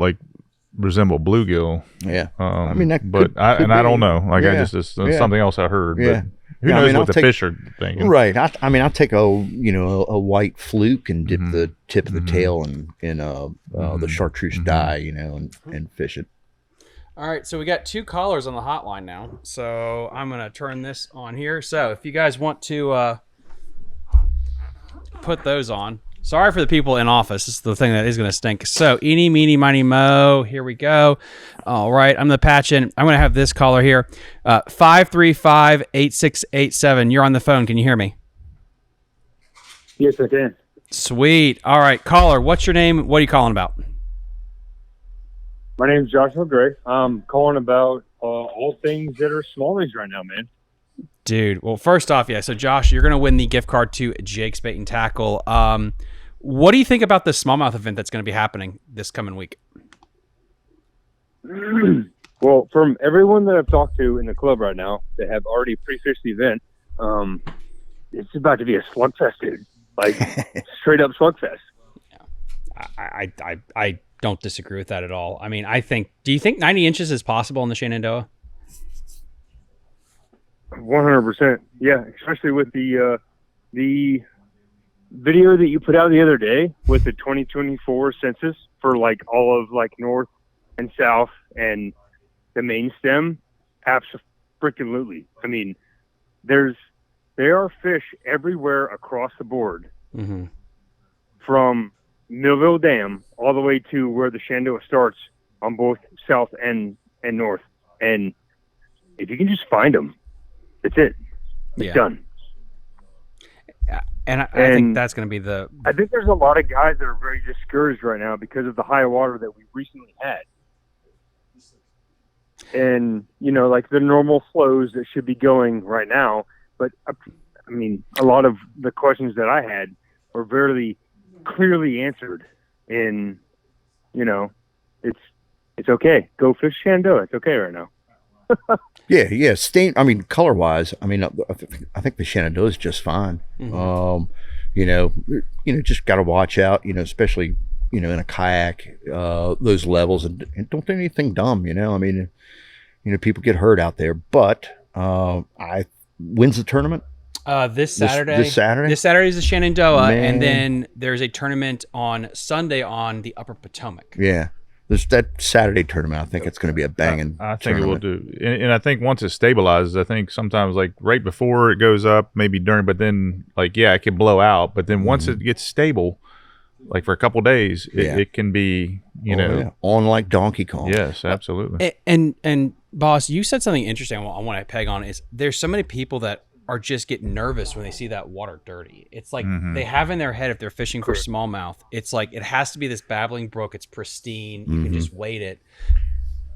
resemble bluegill. Yeah. I mean, I don't know. It's something else I heard. Yeah. But who knows what the fish are thinking? Right. I'll take a white fluke and dip the tip of the tail in the chartreuse dye, and fish it. All right, so we got 2 callers on the hotline now. So I'm going to turn this on here. So if you guys want to put those on, Sorry for the people in office. This is the thing that is going to stink. So, eeny, meeny, miny, mo. Here we go. All right. I'm going to patch in. I'm going to have this caller here. 535-8687. You're on the phone. Can you hear me? Yes, I can. Sweet. All right. Caller, what's your name? What are you calling about? My name's Joshua Gray. I'm calling about all things that are smallies right now, man. Dude, well, first off, yeah. So, Josh, you're going to win the gift card to Jake's Bait and Tackle. What do you think about the smallmouth event that's going to be happening this coming week? Well, from everyone that I've talked to in the club right now that have already pre-fished the event, it's about to be a slugfest, dude. Like, straight up slugfest. I don't disagree with that at all. I mean, do you think 90 inches is possible in the Shenandoah? 100%. Yeah, especially with the video that you put out the other day with the 2024 census for like all of like north and south and the main stem. Absolutely. I mean, there are fish everywhere across the board, from Millville Dam all the way to where the Shenandoah starts on both south and north. And if you can just find them, that's it. It's done. And I think that's going to be I think there's a lot of guys that are very discouraged right now because of the high water that we recently had. And, you know, like the normal flows that should be going right now. But, I mean, a lot of the questions that I had were very clearly answered in, you know, it's okay. Go fish Shenandoah. It's okay right now. Yeah. I mean, color wise, I mean, I think the Shenandoah is just fine. You know, just got to watch out, you know, especially, you know, in a kayak, those levels, and don't do anything dumb, you know. I mean, you know, people get hurt out there, but when's the tournament? This Saturday. This Saturday? This Saturday is the Shenandoah, Man. and then there's a tournament on Sunday on the Upper Potomac. Yeah. There's that Saturday tournament. I think it's going to be a banging I think tournament. it will do. And I think once it stabilizes, I think sometimes like right before it goes up, maybe during, but then like, yeah, it can blow out. But then once it gets stable, like for a couple of days, it can be, you know. On like Donkey Kong. Yes, absolutely. And boss, you said something interesting I want to peg on is there's so many people that are just getting nervous when they see that water dirty. It's like they have in their head, if they're fishing for smallmouth, it's like it has to be this babbling brook. It's pristine. You can just wade it.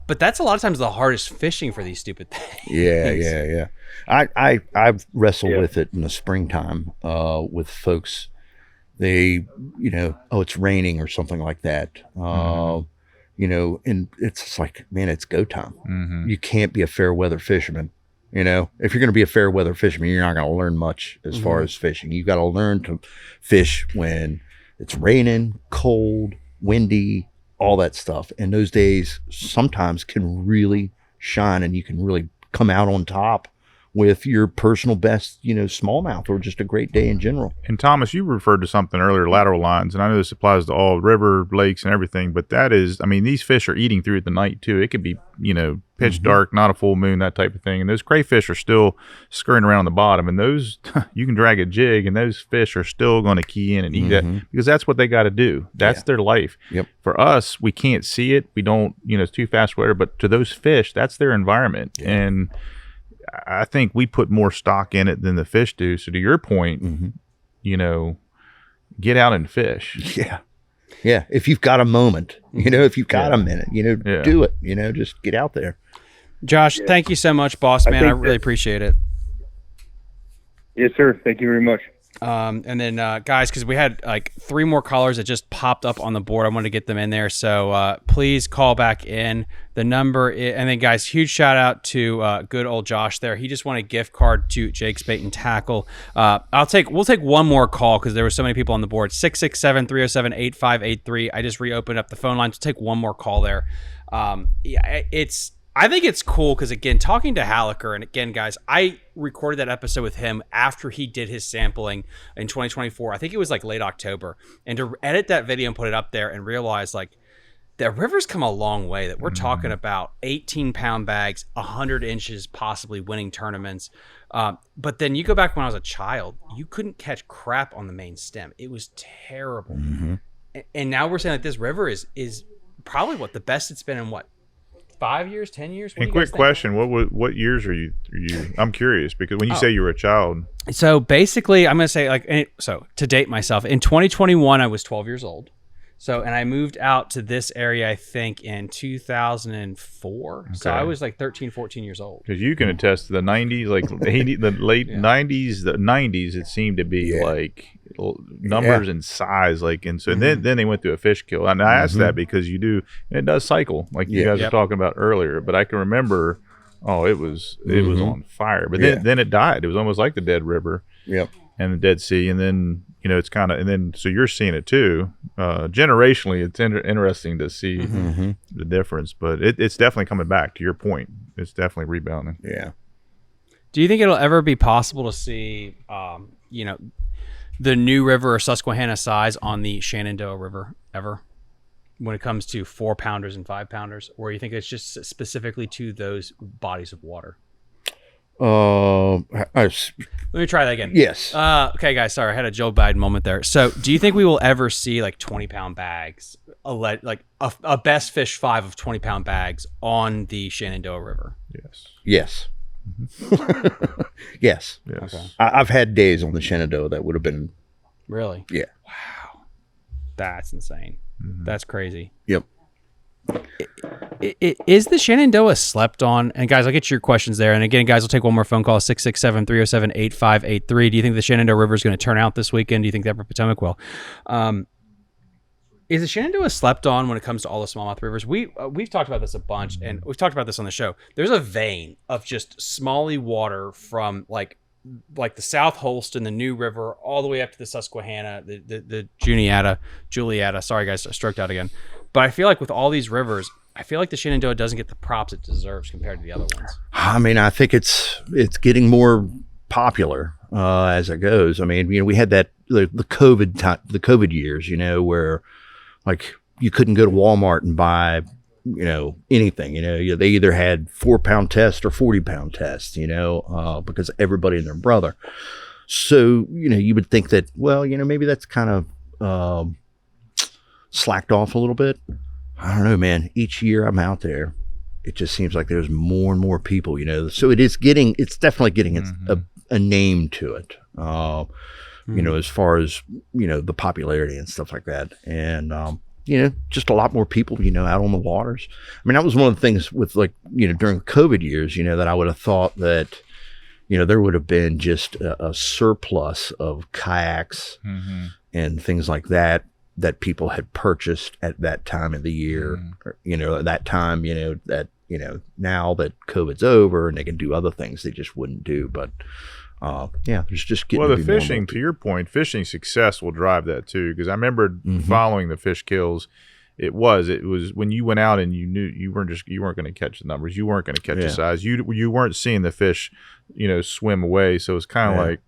But that's a lot of times the hardest fishing for these stupid things. Yeah. I've wrestled with it in the springtime with folks. They, you know, it's raining or something like that. You know, and it's just like, man, it's go time. You can't be a fair weather fisherman. You know, if you're going to be a fair weather fisherman, you're not going to learn much as far as fishing. You've got to learn to fish when it's raining, cold, windy, all that stuff. And those days sometimes can really shine, and you can really come out on top with your personal best, you know, smallmouth, or just a great day in general. And Thomas, you referred to something earlier, lateral lines, and I know this applies to all river, lakes, and everything, but that is, I mean, these fish are eating through the night too. It could be, you know, pitch dark, not a full moon, that type of thing. And those crayfish are still scurrying around on the bottom, and those, you can drag a jig and those fish are still going to key in and eat that, because that's what they got to do. That's their life. For us, we can't see it. We don't, you know, it's too fast, whatever, but to those fish, that's their environment. And I think we put more stock in it than the fish do. So to your point, you know, get out and fish. Yeah. If you've got a moment, you know, if you've got a minute, you know, do it, you know, just get out there. Josh, thank you so much, boss, man. I really appreciate it. Yes, sir. Thank you very much. And then guys, because we had like 3 more callers that just popped up on the board, I wanted to get them in there, so please call back in. The number and then guys, huge shout out to good old Josh there. He just won a gift card to Jake's Bait and Tackle. We'll take one more call because there were so many people on the board. 667-307-8583. I just reopened up the phone lines to take one more call there. I think it's cool because, again, talking to Hallaker, and again, guys, I recorded that episode with him after he did his sampling in 2024. I think it was like late October. And to edit that video and put it up there and realize, like, the river's come a long way. That we're talking about 18-pound bags, 100 inches, possibly winning tournaments. But then you go back when I was a child, you couldn't catch crap on the main stem. It was terrible. And now we're saying like this river is probably the best it's been in 5 years, 10 years? And quick question, what years are you? I'm curious because when you say you were a child. So basically, I'm going to say to date myself, in 2021, I was 12 years old. So, and I moved out to this area, I think, in 2004. Okay. So I was like 13, 14 years old. Because you can attest to the 90s, like the late 90s, the 90s, it seemed to be like numbers and size. Like, and so then they went through a fish kill. And I asked that because it does cycle, like you guys were talking about earlier. But I can remember, it was on fire. But then it died. It was almost like the Dead River and the Dead Sea. And then, it's kind of, and then, so you're seeing it too. Generationally, it's interesting to see the difference, but it's definitely coming back to your point. It's definitely rebounding. Yeah. Do you think it'll ever be possible to see, the New River or Susquehanna size on the Shenandoah River ever when it comes to 4-pounders and 5-pounders? Or you think it's just specifically to those bodies of water? Let me try that again. Yes. Okay, guys. Sorry, I had a Joe Biden moment there. So, do you think we will ever see like 20-pound bags, like a best fish 5 of 20-pound bags on the Shenandoah River? Yes. Yes. Okay. I've had days on the Shenandoah that would have been. Really? Yeah. Wow. That's insane. That's crazy. Yep. Is the Shenandoah slept on? And guys, I'll get your questions there. And again, guys, we'll take one more phone call, 667-307-8583. Do you think the Shenandoah River is going to turn out this weekend? Do you think the Upper Potomac will? Is the Shenandoah slept on when it comes to all the smallmouth rivers? We've talked about this a bunch, and we've talked about this on the show. There's a vein of just smally water from like the South Holston, the New River, all the way up to the Susquehanna, the Julietta. Sorry, guys, I stroked out again. But I feel like with all these rivers, I feel like the Shenandoah doesn't get the props it deserves compared to the other ones. I mean, I think it's getting more popular as it goes. I mean, we had that the COVID years, where like you couldn't go to Walmart and buy anything. They either had 4-pound test or 40-pound test. Because everybody and their brother. So you would think that maybe that's kind of slacked off a little bit. I don't know, man. Each year I'm out there, it just seems like there's more and more people, so it's definitely getting a name to it, as far as, the popularity and stuff like that. And, just a lot more people, out on the waters. I mean, that was one of the things with during COVID years, that I would have thought that, there would have been just a surplus of kayaks and things like that people had purchased at that time of the year, or, at that time, that, now that COVID's over and they can do other things they just wouldn't do. But, there's just getting the fishing, to your point, fishing success will drive that too. Because I remember following the fish kills. It was when you went out and you knew you weren't going to catch the numbers. You weren't going to catch the size. You weren't seeing the fish, swim away. So it's kind of like,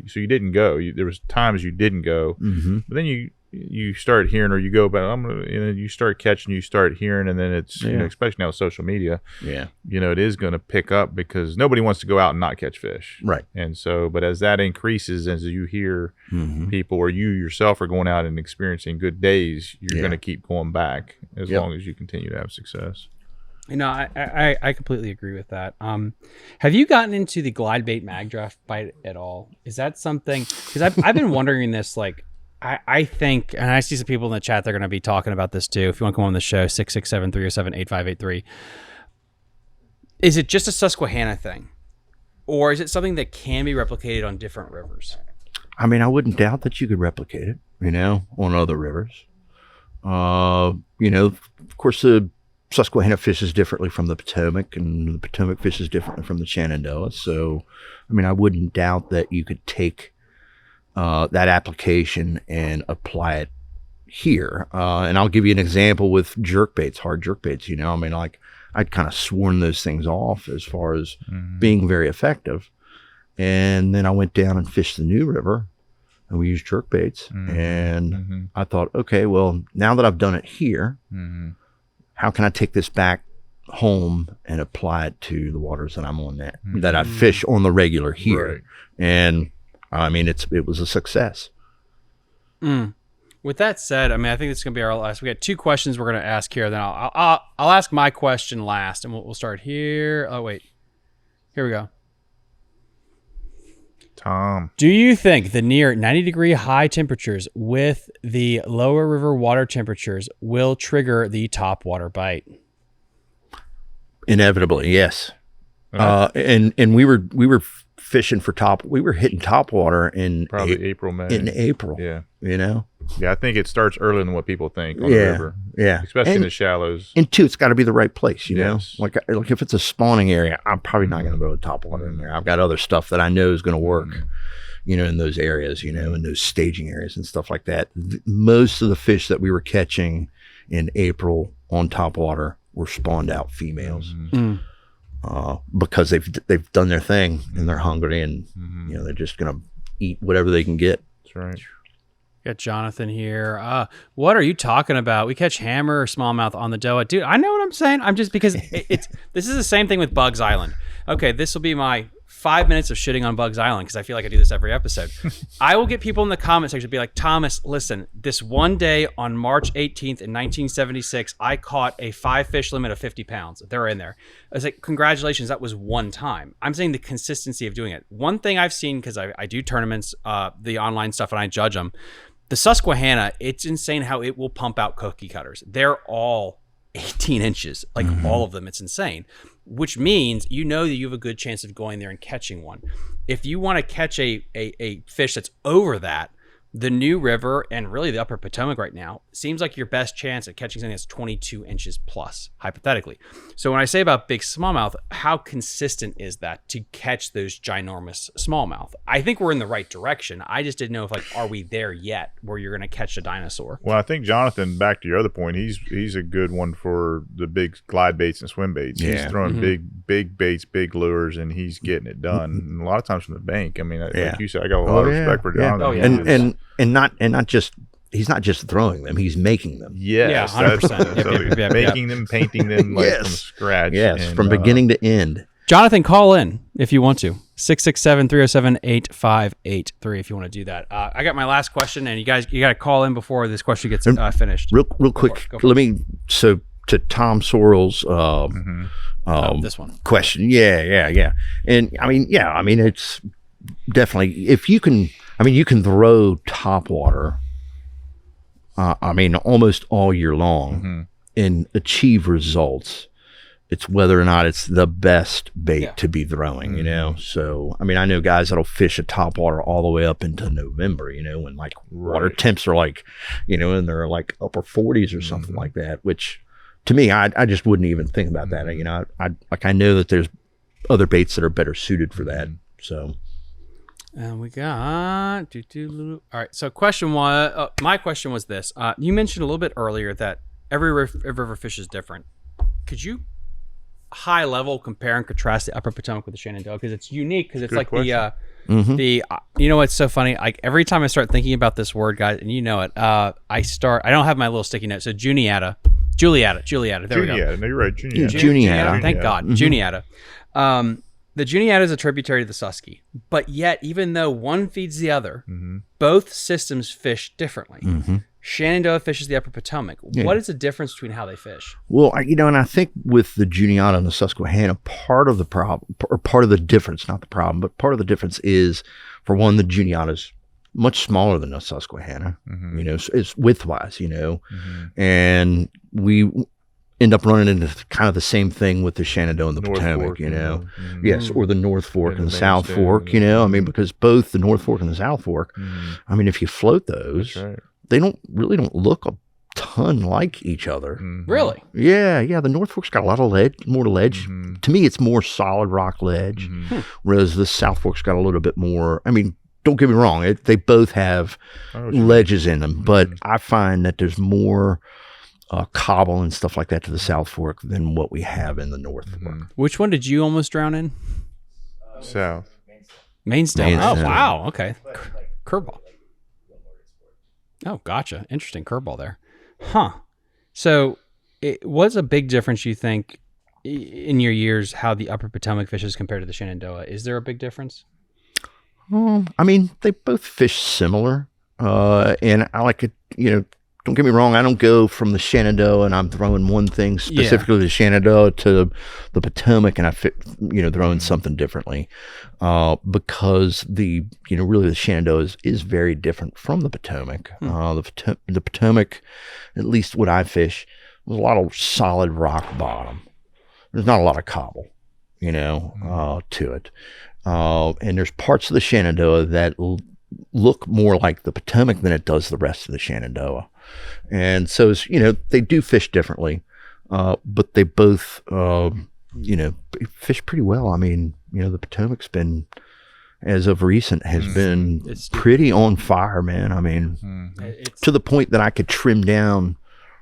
so you didn't go. There was times you didn't go, but then you start hearing, or you go, but you start catching, you start hearing, and then it's especially now with social media, it is going to pick up because nobody wants to go out and not catch fish, right? And so, but as that increases, as you hear people, or you yourself are going out and experiencing good days, you're going to keep going back as long as you continue to have success. I completely agree with that. Have you gotten into the glide bait mag draft bite at all? Is that something? Because I've been wondering this, like. I think, and I see some people in the chat, they're going to be talking about this too. If you want to come on the show, 667-307-8583. Is it just a Susquehanna thing? Or is it something that can be replicated on different rivers? I mean, I wouldn't doubt that you could replicate it, on other rivers. Of course, the Susquehanna fishes differently from the Potomac, and the Potomac fishes differently from the Shenandoah. So, I mean, I wouldn't doubt that you could take that application and apply it here. And I'll give you an example with jerkbaits, hard jerkbaits. I mean, like I'd kind of sworn those things off as far as being very effective. And then I went down and fished the New River, and we used jerk baits. And I thought, okay, well, now that I've done it here, how can I take this back home and apply it to the waters that I'm on that I fish on the regular here? Right. And I mean, it was a success. With that said, I mean, I think this is gonna be our last. We got 2 questions we're gonna ask here. Then I'll ask my question last, and we'll start here. Oh wait, here we go. Tom, do you think the near 90-degree high temperatures with the lower river water temperatures will trigger the top water bite? Inevitably, yes. And we were fishing for we were hitting top water in probably April, May. In April, yeah. You know. Yeah, I think it starts earlier than what people think on the river. Yeah, especially in the shallows. And 2, it's got to be the right place. You know, like if it's a spawning area, I'm probably not going to throw top water in there. I've got other stuff that I know is going to work. You know, in those areas, you know, in those staging areas and stuff like that. Most of the fish that we were catching in April on top water were spawned out females. Because they've done their thing and they're hungry and you know they're just gonna eat whatever they can get. That's right. Got Jonathan here. What are you talking about? We catch hammer or smallmouth on the Doa, dude. I know what I'm saying. I'm just because this is the same thing with Bugs Island. Okay, this will be my 5 minutes of shitting on Bugs Island because I feel like I do this every episode. I will get people in the comment section to be like, Thomas, listen, this one day on March 18th in 1976, I caught a 5 fish limit of 50 pounds. They're in there. I was like, congratulations, that was one time. I'm saying the consistency of doing it. One thing I've seen, because I do tournaments, the online stuff, and I judge them. The Susquehanna, it's insane how it will pump out cookie cutters. They're all 18 inches, like all of them. It's insane. Which means you know that you have a good chance of going there and catching one. If you want to catch a fish that's over that, the New River and really the Upper Potomac right now seems like your best chance at catching something that's 22 inches plus, hypothetically. So when I say about big smallmouth, how consistent is that to catch those ginormous smallmouth? I think we're in the right direction. I just didn't know if, like, are we there yet where you're going to catch a dinosaur? Well, I think Jonathan, back to your other point, he's a good one for the big glide baits and swim baits. Yeah. He's throwing big baits, big lures, and he's getting it done. And a lot of times from the bank. I mean, like you said, I got a lot of respect for Jonathan. And not just he's not just throwing them, he's making them. Yes, 100%. Making them, painting them like from scratch. Yes, and, from beginning to end. Jonathan, call in if you want to. 667-307-8583 if you want to do that. I got my last question, and you got to call in before this question gets finished. Real quick, let me to Tom Sorrell's this one question. Yeah. And I mean, it's definitely, if you can, you can throw top water, almost all year long and achieve results. It's whether or not it's the best bait to be throwing, you know? So, I know guys that'll fish at top water all the way up into November, you know, when like water temps are like, you know, and they're like upper 40s or something like that, which to me, I just wouldn't even think about that. You know, I know that there's other baits that are better suited for that. So. And we got all right. So my question was this: you mentioned a little bit earlier that every river fish is different. Could you high level compare and contrast the Upper Potomac with the Shenandoah? Because it's unique. Because it's like question. the you know what's so funny? Like every time I start thinking about this word, guys, and you know it, I don't have my little sticky note. So Juniata. There we go. No, you're right. Juniata. Thank God. Juniata. The Juniata is a tributary to the Susky, but yet even though one feeds the other, both systems fish differently. Shenandoah fishes the Upper Potomac. Yeah. What is the difference between how they fish? Well, and I think with the Juniata and the Susquehanna, part of the problem, or part of the difference, not the problem, but part of the difference is, for one, the Juniata is much smaller than the Susquehanna, you know, it's width-wise, you know, and we end up running into kind of the same thing with the Shenandoah and the Potomac, Fork, you know. Yes, or the North Fork and the South Fork, you know. Because both the North Fork and the South Fork, if you float those, they don't look a ton like each other. Really? Yeah. The North Fork's got a lot of more ledge. To me, it's more solid rock ledge, whereas the South Fork's got a little bit more. Don't get me wrong; they both have ledges in them, but I find that there's more cobble and stuff like that to the South Fork than what we have in the North Fork. Which one did you almost drown in? South. Mainstone. Oh, wow. Okay. Curveball. Oh, gotcha. Interesting curveball there. Huh. So it was a big difference, you think, in your years, how the Upper Potomac fishes compared to the Shenandoah. Is there a big difference? I mean, they both fish similar. And I like it, don't get me wrong, I don't go from the Shenandoah and I'm throwing one thing specifically the Shenandoah to the Potomac and throwing something differently. Because really the Shenandoah is very different from the Potomac. The Potomac, at least what I fish, was a lot of solid rock bottom. There's not a lot of cobble, to it. And there's parts of the Shenandoah that look more like the Potomac than it does the rest of the Shenandoah. And so, they do fish differently, but they both, fish pretty well. I mean, the Potomac's been, as of recent, has been pretty on fire, man. I mean, to the point that I could trim down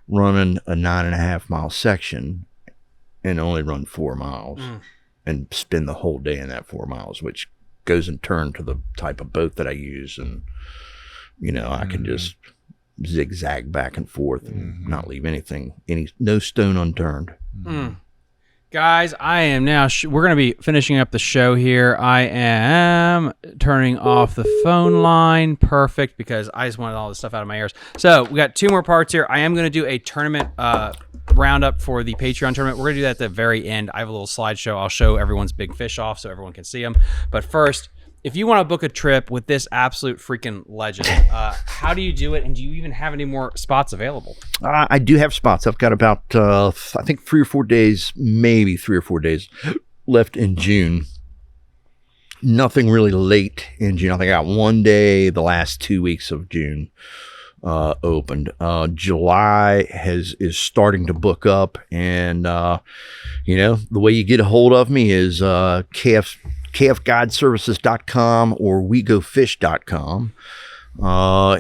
running a 9.5 mile section and only run 4 miles and spend the whole day in that 4 miles, which goes in turn to the type of boat that I use. And, I can just zigzag back and forth and not leave no stone unturned. Guys, I am now, we're going to be finishing up the show here. I am turning off the phone line. Perfect, because I just wanted all this stuff out of my ears. So we got 2 more parts here. I am going to do a tournament roundup for the Patreon tournament. We're going to do that at the very end. I have a little slideshow. I'll show everyone's big fish off so everyone can see them. But first, if you want to book a trip with this absolute freaking legend, how do you do it? And do you even have any more spots available? I do have spots. I've got about, I think 3 or 4 days, maybe 3 or 4 days left in June. Nothing really late in June. I think I got 1 day the last 2 weeks of June opened. July is starting to book up. And, the way you get a hold of me is kfguideservices.com or wegofish.com.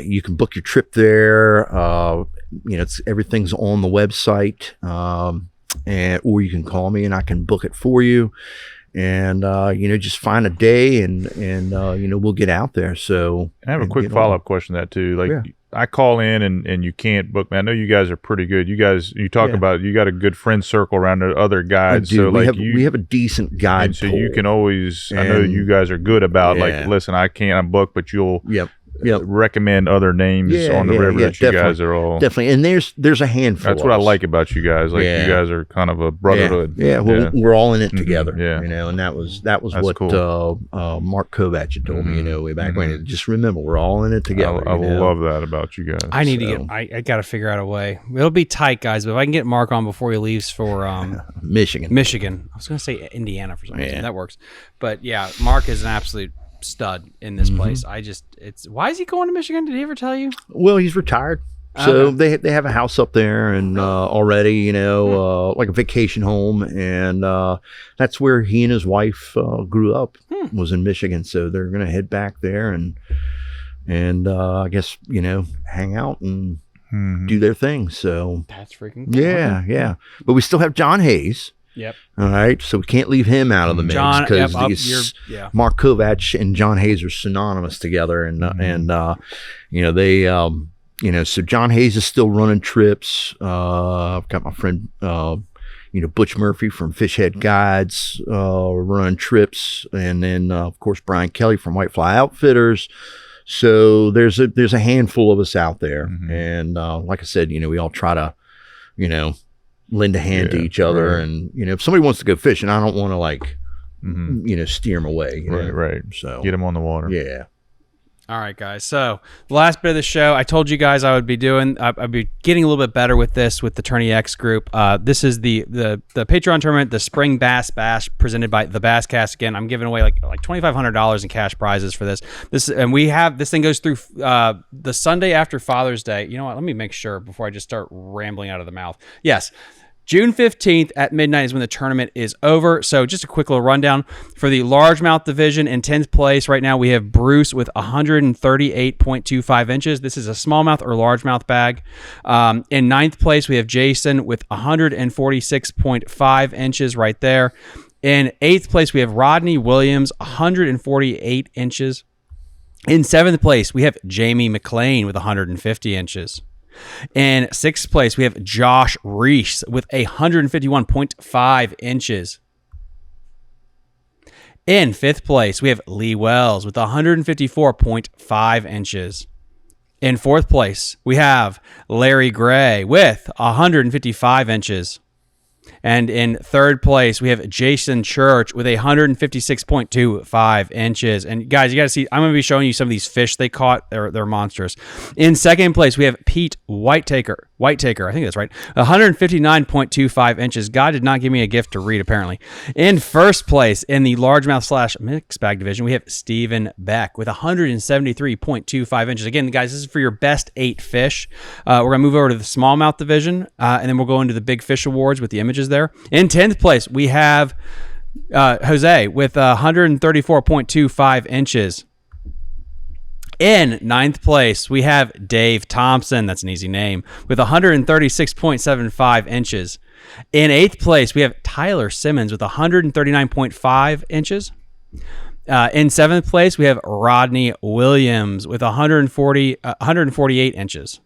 You can book your trip there. Everything's on the website. Or you can call me and I can book it for you. And, just find a day and we'll get out there. So I have a quick follow-up question to that too. I call in and you can't book me. I know you guys are pretty good. You talk about, you got a good friend circle around the other guides. So we have a decent guide. So you can always, I know you guys are good about listen, I can't book, but you'll recommend other names on the river that you guys are all definitely. And there's a handful. That's what I like about you guys. You guys are kind of a brotherhood. We're all in it together. And that was That's what cool. Mark Kovac had told me, way back when. Just remember, we're all in it together. I love that about you guys. I need to I got to figure out a way. It'll be tight, guys, but if I can get Mark on before he leaves for Michigan. I was going to say Indiana for some reason. That works. But Mark is an absolute stud in this place. Why is he going to Michigan? Did he ever tell you? Well, he's retired. So they have a house up there and already, like a vacation home. And that's where he and his wife grew up, was in Michigan. So they're going to head back there and I guess, hang out and do their thing. So that's freaking cool. Yeah. But we still have John Hayes. Yep. All right. So we can't leave him out of the mix because Mark Kovac and John Hayes are synonymous together. And they, so John Hayes is still running trips. I've got my friend, Butch Murphy from Fishhead Guides, running trips. And then, of course, Brian Kelly from Whitefly Outfitters. So there's a handful of us out there. And like I said, we all try to, lend a hand to each other. Right. And, if somebody wants to go fishing, I don't want to steer them away. Right. So get them on the water. Yeah. All right, guys. So the last bit of the show, I told you guys I'd be getting a little bit better with this with the Tourney X group. This is the Patreon tournament, the Spring Bass Bash presented by the Bass Cast. Again, I'm giving away like $2,500 in cash prizes for this. This thing goes through the Sunday after Father's Day. You know what? Let me make sure before I just start rambling out of the mouth. Yes. June 15th at midnight is when the tournament is over. So just a quick little rundown. For the largemouth division in 10th place right now, we have Bruce with 138.25 inches. This is a smallmouth or largemouth bag. In 9th place, we have Jason with 146.5 inches right there. In 8th place, we have Rodney Williams, 148 inches. In 7th place, we have Jamie McLean with 150 inches. In 6th place, we have Josh Reese with 151.5 inches. In 5th place, we have Lee Wells with 154.5 inches. In 4th place, we have Larry Gray with 155 inches. And in 3rd place, we have Jason Church with 156.25 inches. And guys, you got to see, I'm going to be showing you some of these fish they caught. They're monstrous. In 2nd place, we have Pete Whitetaker, I think that's right, 159.25 inches. God did not give me a gift to read, apparently. In 1st place, in the largemouth / mixed bag division, we have Stephen Beck with 173.25 inches. Again, guys, this is for your best 8 fish. We're going to move over to the smallmouth division, and then we'll go into the big fish awards with the images there. In 10th place, we have Jose with 134.25 inches. In 9th place, we have Dave Thompson, that's an easy name, with 136.75 inches. In 8th place, we have Tyler Simmons with 139.5 inches. In 7th place, we have Rodney Williams with 148 inches.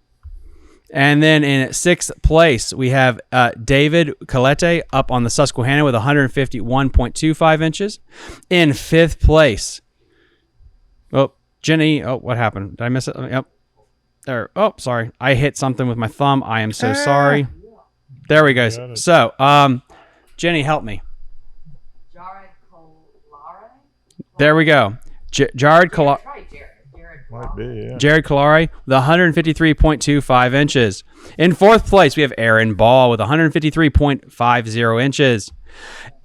And then in 6th place, we have David Colette up on the Susquehanna with 151.25 inches. In 5th place, Jenny, what happened? Did I miss it? Yep. There. Oh, sorry. I hit something with my thumb. I am so sorry. There we go. So, Jenny, help me. There we go. Jared Colare. Might be, yeah. Jared Colare with 153.25 inches. In 4th place, we have Aaron Ball with 153.50 inches.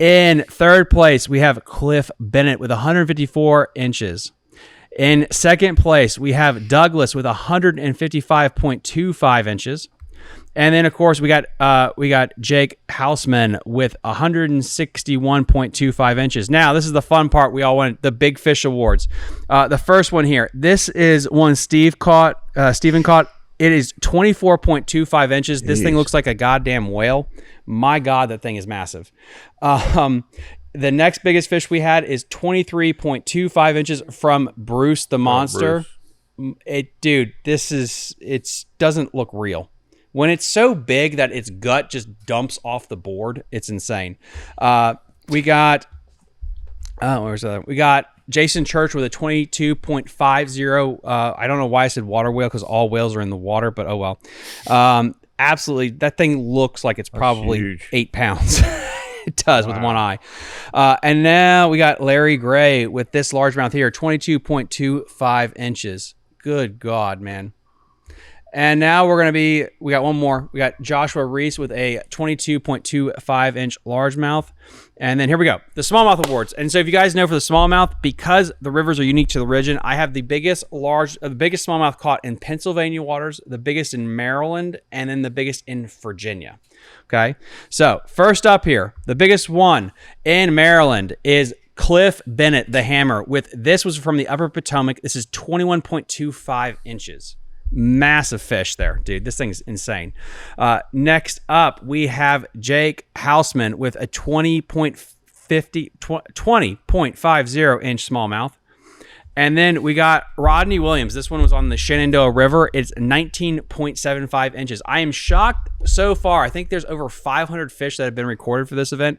In 3rd place, we have Cliff Bennett with 154 inches. In 2nd place, we have Douglas with 155.25 inches. And then, of course, we got Jake Houseman with 161.25 inches. Now, this is the fun part. We all want the Big Fish Awards. The first one here. This is one Stephen caught. It is 24.25 inches. This thing looks like a goddamn whale. My God, that thing is massive. The next biggest fish we had is 23.25 inches from Bruce the Monster. Dude, it doesn't look real. When it's so big that its gut just dumps off the board, it's insane. We got Jason Church with a 22.50. I don't know why I said water whale because all whales are in the water, but oh well. Absolutely, that thing looks like it's probably 8 pounds. It does with one eye. And now we got Larry Gray with this largemouth here, 22.25 inches. Good God, man. And now we got one more. We got Joshua Reese with a 22.25 inch largemouth. And then here we go, the smallmouth awards. And so if you guys know, for the smallmouth, because the rivers are unique to the region, I have the biggest smallmouth caught in Pennsylvania waters, the biggest in Maryland, and then the biggest in Virginia. Okay, so first up here, the biggest one in Maryland is Cliff Bennett, the Hammer. This was from the Upper Potomac. This is 21.25 inches. Massive fish there, dude. This thing's insane. Next up, we have Jake Houseman with a 20.50 inch smallmouth. And then we got Rodney Williams. This one was on the Shenandoah River. It's 19.75 inches. I am shocked so far. I think there's over 500 fish that have been recorded for this event.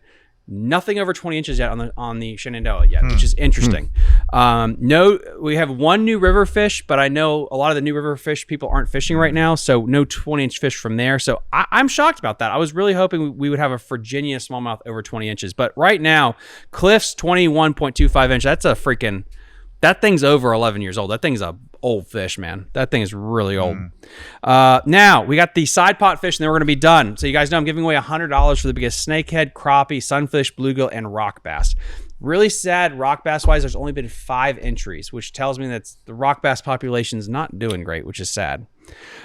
Nothing over 20 inches yet on the Shenandoah yet, which is interesting. We have one new river fish, but I know a lot of the new river fish people aren't fishing right now, so no 20-inch fish from there. So I'm shocked about that. I was really hoping we would have a Virginia smallmouth over 20 inches, but right now, Cliff's 21.25 inch. That thing's over 11 years old. That thing's a old fish, man. That thing is really old. Now, we got the side pot fish, and then we're going to be done. So you guys know I'm giving away $100 for the biggest snakehead, crappie, sunfish, bluegill, and rock bass. Really sad rock bass-wise, there's only been 5 entries, which tells me that the rock bass population is not doing great, which is sad.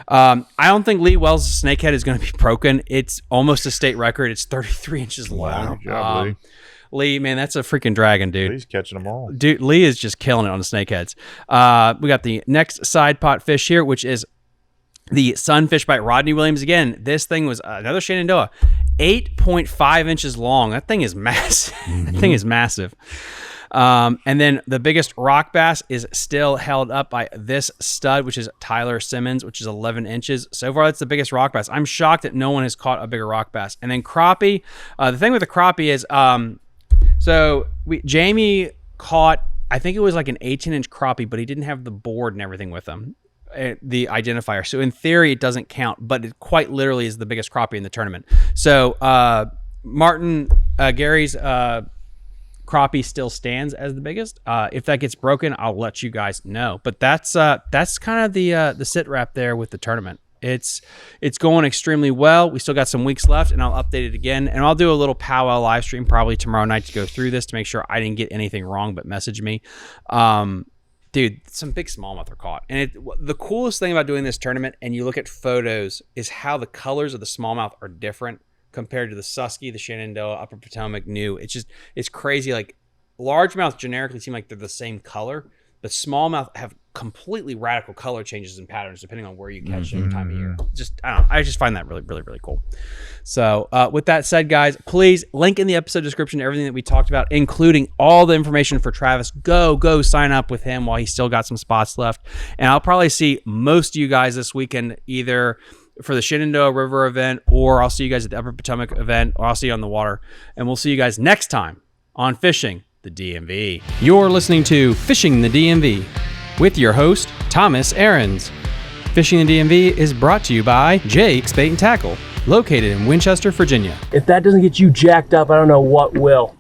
I don't think Lee Wells' snakehead is going to be broken. It's almost a state record. It's 33 inches long. Wow, good job, Lee. Lee, man, that's a freaking dragon, dude. Lee's catching them all. Dude, Lee is just killing it on the snakeheads. We got the next side pot fish here, which is the sunfish by Rodney Williams. Again, this thing was another Shenandoah, 8.5 inches long. That thing is massive. That thing is massive. And then the biggest rock bass is still held up by this stud, which is Tyler Simmons, which is 11 inches. So far, that's the biggest rock bass. I'm shocked that no one has caught a bigger rock bass. And then crappie. The thing with the crappie is, Jamie caught, I think it was like an 18-inch crappie, but he didn't have the board and everything with him, the identifier. So in theory, it doesn't count, but it quite literally is the biggest crappie in the tournament. So Gary's crappie still stands as the biggest. If that gets broken, I'll let you guys know. But that's kind of the sit rep there with the tournament. It's going extremely well. We still got some weeks left, and I'll update it again. And I'll do a little powwow live stream probably tomorrow night to go through this to make sure I didn't get anything wrong, but message me. Dude, some big smallmouth are caught. And the coolest thing about doing this tournament, and you look at photos, is how the colors of the smallmouth are different compared to the Susky, the Shenandoah, Upper Potomac, New. It's crazy. Like largemouth generically seem like they're the same color, but smallmouth have completely radical color changes and patterns depending on where you catch them time of year. I just find that really, really, really cool. So with that said, guys, please link in the episode description everything that we talked about, including all the information for Travis. Go sign up with him while he's still got some spots left. And I'll probably see most of you guys this weekend, either for the Shenandoah River event, or I'll see you guys at the Upper Potomac event, or I'll see you on the water. And we'll see you guys next time on Fishing the DMV. You're listening to Fishing the DMV with your host, Thomas Ahrens. Fishing the DMV is brought to you by Jake's Bait and Tackle, located in Winchester, Virginia. If that doesn't get you jacked up, I don't know what will.